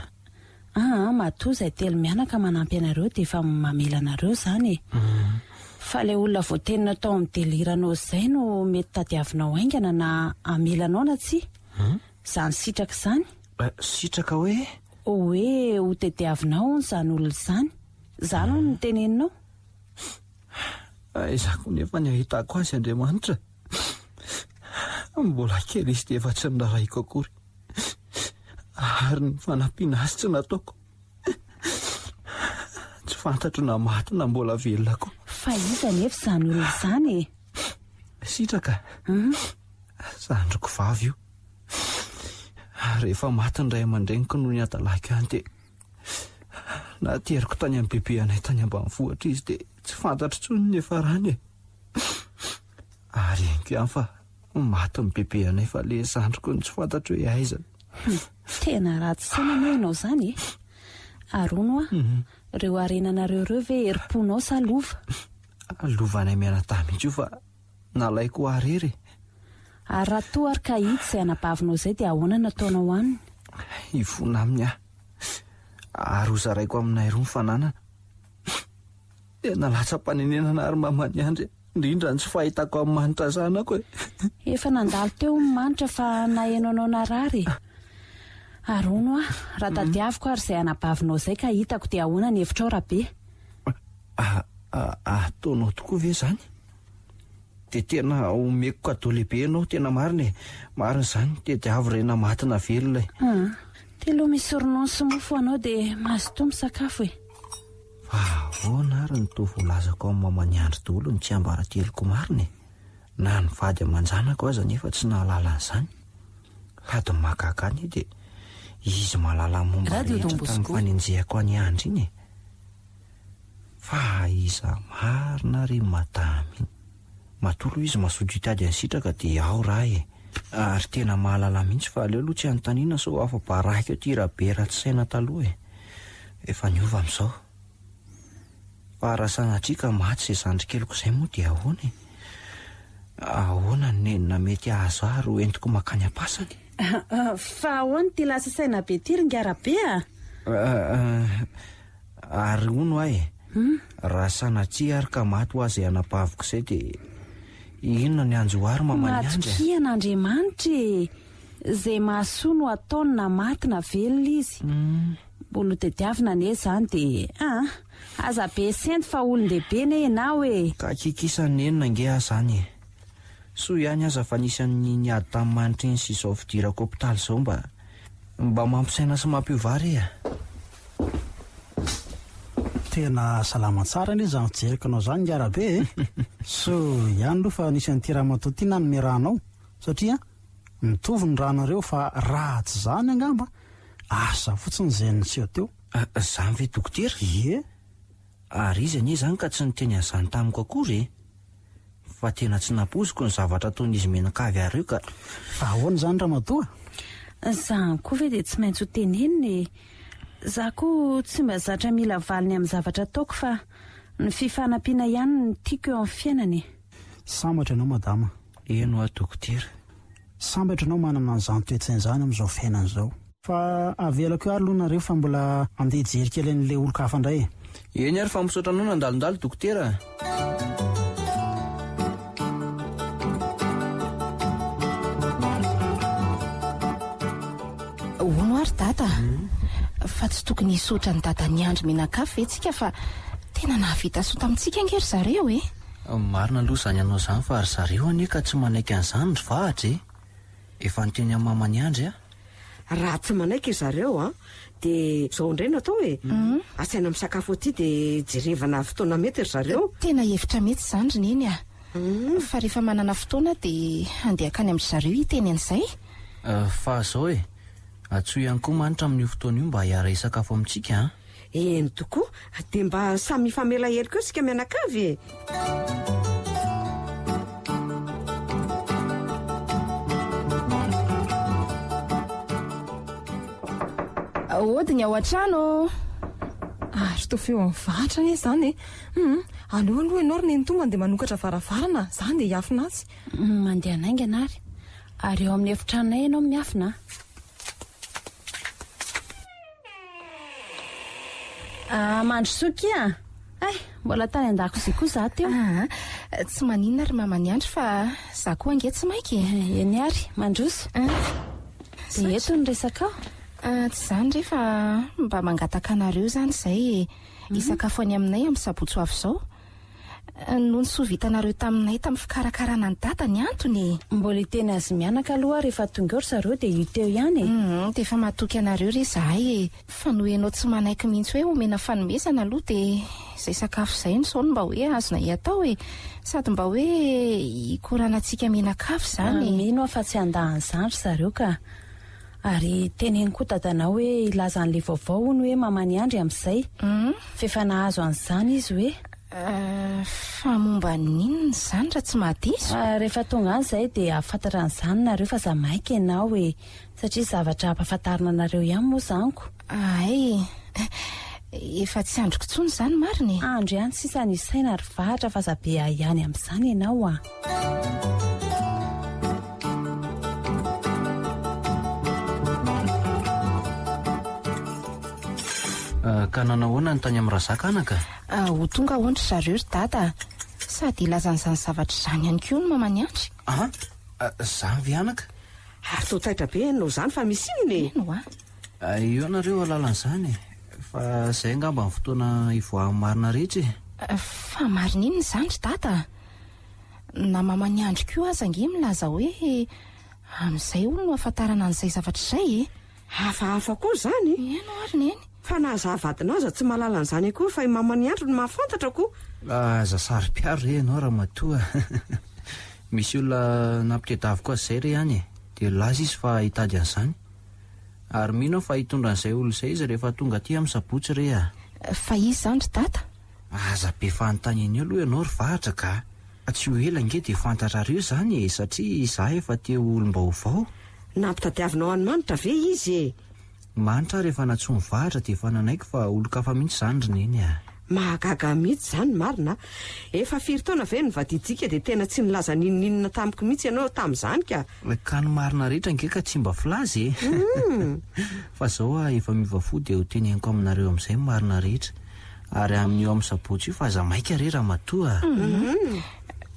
matoa izay telo mianaka manampy anareo dia efa mamela anareo izany fa ilay olona voatenina tao amin'ny deliranao izay no mety tadiavinao aingana na amelanao na tsia izany sitraka izany sitraka hoe ho tediavinao izany olona izany izany ho ny teneninao izako nefa ny ahitako azy Andriamanitra mbola kely izy dia efa tsy niraraiko akory ary ny fanampiana azy tsy nataoko tsy fantatro na maty na mbola velona koa fa iza nefa izany olona izany sitraka zandriko vavy io rehefa maty ny ray aman-dreniko no ny adalako ihany dia nateriko tany amin'ny bebe anay tany ambanivohitra izy dia tsy fantatro tsony ny efa rany ary enko ihany fa maty ny bebe anay fa le zandriko ny tsy fantatro hoe aiza tena ratsy sanana ianao izany arono reo arenanareo reo ve herim-ponao sa lova lovanay mianata mihitsy io fa nalaiko arery ary raha toa ary ka hita izay anabavinao izay dia ahoana nataonao aminy hivona aminy ary ho zaraiko aminay roa ny fananana dia nalatsa-panenenana ary mamany andry indrindra ny tsy fahitako amin'ny manitra zanako efa nandalo teo manitra fa nahenonao narary arono raha tadiaviko ary izay anabavinao izay ka hitako dia ahoana ny hevitrao rahabe ataonao tokoa ve izany dia tena omeko kadao lehibe ianao tena marina marina izany tediavo rena matina velona teloha misy ronono sy mofo anao dia mazotoa misakafo fa ahoana ary ny toa voalazako amin'ny mamany andry daholo ny tsy ambarateloko marina na ny vady aman-janako aza nefa tsy nahalala an'izany lady mahagaga any dia izy mahalala momba rehetra tamin'ny fanenjehako any andry iny fa iza marina ry madamy iny matolo izy masotro hitady any sitraka dia ao raha ary tena mahalala mihitsy fa aleo aloha tsy anontaniana so afa-baraka eo ty rahabe ratsy saina taloha efa niova amin'izao fa raha sanatrika maty izay zandrikeliko izay moa dia ahoana ny nenina mety ahazo ary ho entiko makany am-pasany fa ahoana ty lasa saina be ty ringarabe Ary ono ahy raha sanatria ary ka maty ho azy anapaviko izay dia inona ny anjoary mamany andry? Matokian'Andriamanitra izay mahasoa no ataony na maty na velona izy. Mbola tediavina anie izany dia aza be senty fa olon-dehibe ne ianao e. Ka kikisany enina nge zany. Soa ihany aza fa nisan'ny niady tamin'ny manitra iny sy izao fidirako hôpitaly izao mba mampisaina sy mampiovary e. Tena salama tsara anie izany fijeriko anao izany ngarabe e. So ihany aloha fa nisan'ny ty ramatotiana ny ranao satria mitovy ny ranareo fa ratsy zany angamba asa fotsiny izay niseho teo. Zany ve dokotera? Ie. Ary izy anie zany ka tsy niteny an'izany tamiko akory e. Fa tena tsy napoziko ny zavatra ataon'izy menakavy ary io ka. Fa ahoana zany ramatoa? Zany koa ve dia tsy maintsy ho teneniny. Za koa tsy mba zatra mila valiny amin'ny zavatra ataoko fa ny fifanampiana ihany no tiako eo amin'ny fiainany. Sambatra ianao madama. Eno a dokotera. Sambatra ianao manana an'izany toetrany izany amin'izao fiainana izao. Fa avelako eo ary aloha nareo fa mbola andeha hijery kely an'ilay olon-kafa indray e. Eny ary fa misaotra anao nandalondalo dokotera. Ono ary dada fa tsy tokony hisotra ny dada ny andro menakafy etsika fa tena nahavita sota amintsika angery zareo e. Marina aloha zany anao zany fa ary zareo anie ka tsy manaiky an'izany ry vahatra e. Efa niteny amin'ny mamany andry raha tsy manaiky zareo dia izao indray natao e. Asaina misakafo aty dia jerevana fotoana mety ry zareo. Tena hevitra mety izany ry neny fa rehefa manana fotoana dia andeha akany amin'ny zareo hiteny an'izay. Fa zao e, atsoa ihany koa manitra amin'io fotoana io mba hiara hisakafo amintsika Eny tokoa dia mba samy famela hery koa sika mianakavy e. Ody ny ao an-trano. Ary toa feo amin'ny vahatra anie izany e. Aloha ianao ry neny tonga dia manokatra varavarana izany dia hiafina azy. Mandeha naingana ary eo amin'ny efitranay ianao miafina. Mandrosoky mbola tany an-dakozia koa za teo. Tsy maninona ry mamany andro fa za koa ange tsy maiky. Eny ary mandroso. Dia eto ny resaka tsy zany rehefa mba mangataka anareo zany izay hisakafo any aminay amin'ny sabotsy ho avy izao. No ny soa vitanareo taminay tamin'ny fikarakarana ny dada ny antony. Mbola hiteny azy mianaka aloha rehefa tonga eo ry zareo dia hita eo ihany dia efa mahatoky anareo re zahay fa no ianao tsy manaiky mihitsy hoe omena fanomezana aloha dia izay sakafo izay no saony mba hoe azona hiatao sady mba hoe hikoranantsika menakafy zany. Mino fa tsy andahan'izany ry zareo ka. Ary teneny koa dadanao hoe ilaza an'ilay vaovao ny hoe mamany andry amin'izay. Fefa nahazo an'izany izy hoe fa momba ninona izany raha tsy mahadiso. Rehefa tonga an'izay dia afantatra an'izany nareo fa za maika ianao satria zavatra ampahafantarina anareo ihany moa zaniko. Efa tsy androko tsony izany mariny. Andro ihany sisa ny saina ry vahatra fa za be ihany amin'izany ianao Ka nanahoana ny tany amin'ny razankanaka? Ho tonga ahoana ry zareo ry dada sady ilazan'izany zavatra izany ihany koa no mamany andry. Zany vianaka? Ary toa taitra be ianao izany fa misy inona io nareo alalan'izany fa izay angamba ny fotoana ivoahan'ny marina rehetra fa marina inona izany ry dada? Na mamany andry koa aza ange milaza hoe amin'izay olo no ahafantarana an'izay zavatra izay hafahafa koa izany. Iano ary neny. Fa nahazahavadina aza tsy mahalala an'izany akory fa mamany andro no mahafantatra koa. Aza sary-piaro re ianao raha matoa. Misy olona nampitedavy koa izay re ihany dia laza izy fa hitady an'izany. Ary mino fa hitondra an'izay olo izay izy rehefa tonga aty amin'ny sabotsy re Fa izy izany ry dada? Aza be fanontaniana eo aloha ianao ry vahatra ka tsy ho ela nge dia fantatra reo izany satria izaho efa teo olom-baovao. Nampitadiavinao any-manitra ve izy Manitra rehefa natsoa mivahatra dia efa nanaiky fa olo-kafa mihitsy izany ry neny Mahagaga mihitsy izany marina. Efa firy taona ve nyvadidika dia tena tsy nilaza ninninona tamiko mihitsy ianao tamin'izany ka. Ka ny marina rehetra nge ka tsy mba filazy fa zao efa mivafo dia ho teneniko aminareo amin'izay marina rehetra ary amin'io amin'ny sabotsy io fa aza maika re raha matoa.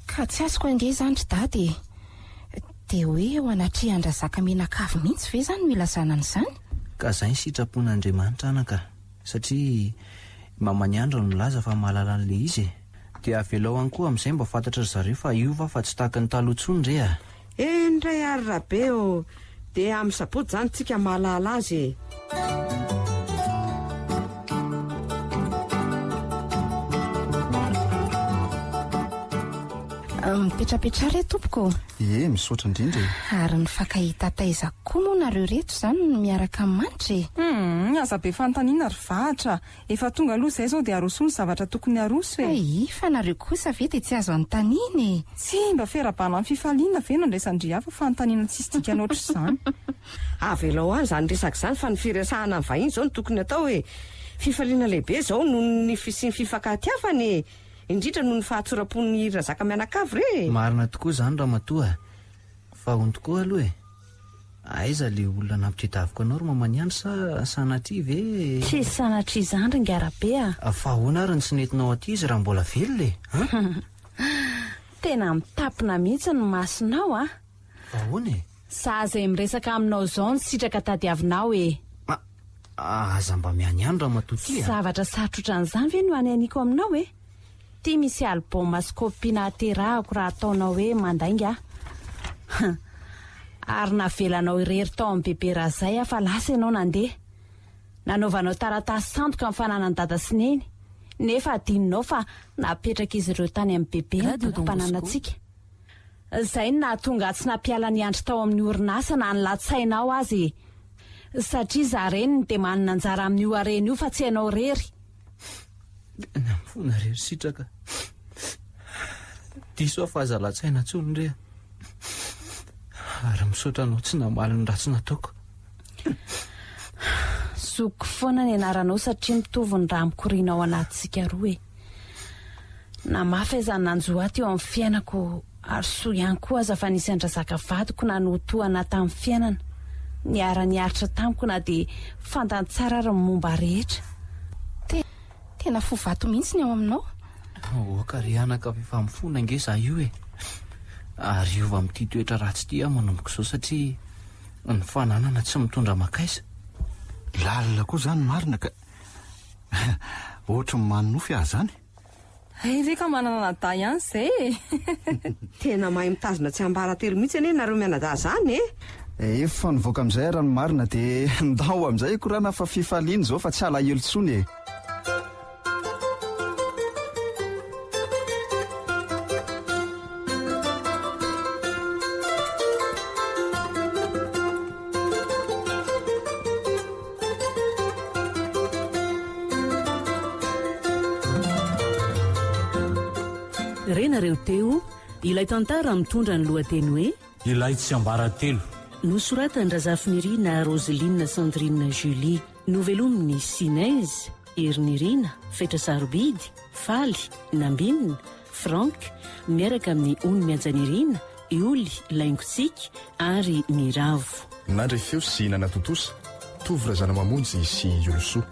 Ka tsy azoko ange izany ry dady dia hoe eo anaty andrazaka menakavy mihitsy ve izany no ilazana an'izany? Ka izay ny sitrapon'Andriamanitra anaka satria mamany andro no laza fa mahalala an'ilay izy dia avelao any koa amin'izay mba fantatra zareo fa iova fa tsy tahaka ny taloha intsony re a. Ndray ary rabe dia amin'ny sabotsy izany tsika mahalala azy. Mipetrapetra re tompoko. Misaotra indrindra. Ary ny fakahita taiza koa moa nareo reto izany no miaraka manitra aza be fanontaniana ry vahatra. Efa tonga aloha izay zao dia aroso ny zavatra tokony aroso fa nareo kosa ve dia tsy azo anontaniana tsy mba ferabana amin'ny fifaliana ve nandraisandry hafa fanontaniana tsisy dika loatra izany. Avelao any izany resaka izany fa ny firesahana ny vahiny izao no tokony atao hoe fifaliana lehibe izao no ny sy ny fifakatiafany indrindra noho ny fahatsoram-pon'ny razaka mianakavy re. Marina tokoa izany raha matoa fa hony tokoa aloha aiza le olona nampitredaviko anao ry mamany andro sa sanatria ve? Tsy sanatria izany ry ngarabe fa ahoana ary ny tsy nentinao aty izy raha mbola velona tena mitapina mihitsy ny masonao ahoana sa izay miresaka aminao izao ny sitraka tadiavinao aza mba miany andro raha matoty zavatra sarotra an'izany ve no anyaniako aminao tia misy album skopiana aterahako raha ataonao hoe mandainga ary navelanao irery tao amin'ny bebe raha izay fa lasa ianao nandeha nanaovanao taratasy sandoka amin'ny fananany dada sy neny nefa adininao fa napetraka izy ireo tany amin'ny bebe ny tokom-pananantsika izay no nahatonga tsy nampiala ny andro tao amin'ny orinasa na nylatsainao azy satria za reny dia manana anjara amin'io areny io fa tsy hainao rery. Namifona rery sitraka diso fa aza latsaina tsony re ary misaotra anao tsy namaly ny ratsy nataoko. Zoko foana ny anaranao satria mitovy ny raha mikorianao anatintsika roa namafy izany nanjoaty eo amin'ny fiainako ary soa ihany koa aza fa nisy andrazaka vadiko nanotoana tamin'ny fiainana niara-niaritra tamiko na dia fantantsara ary momba rehetra. Tena fo vato mihitsy ny ao aminao. Oka ry anaka efa mifona nge za io ary iova amin'ity toetra ratsy ity manomboka izao satria ny fananana tsy mitondra makaisa. Lalina koa izany marina ka ohatra ny manonofy ahy izany. Ve ka manana nada ihany izay tena mahay mitazona tsy ambaratelo mihitsy anie nareo mianada izany efa nivoaka amin'izay raha ny marina dia ndao amin'izay korana fa fifaliana izao fa tsy alahelo tsony renareo teo ilay tantara mitondra ny lohateny hoe ilay tsy ambaratelo nosoratany Razafinirina Roseline Sandrine Julie novelominy Sinez Ernirina Fetra Sarobidy Faly Nambinina Frank miaraka amin'ny Ony Mianjanirina Ioly Laingotsika ary Miravo nandre feo sy nana totosa tovy razana mamonjy sy Olosoa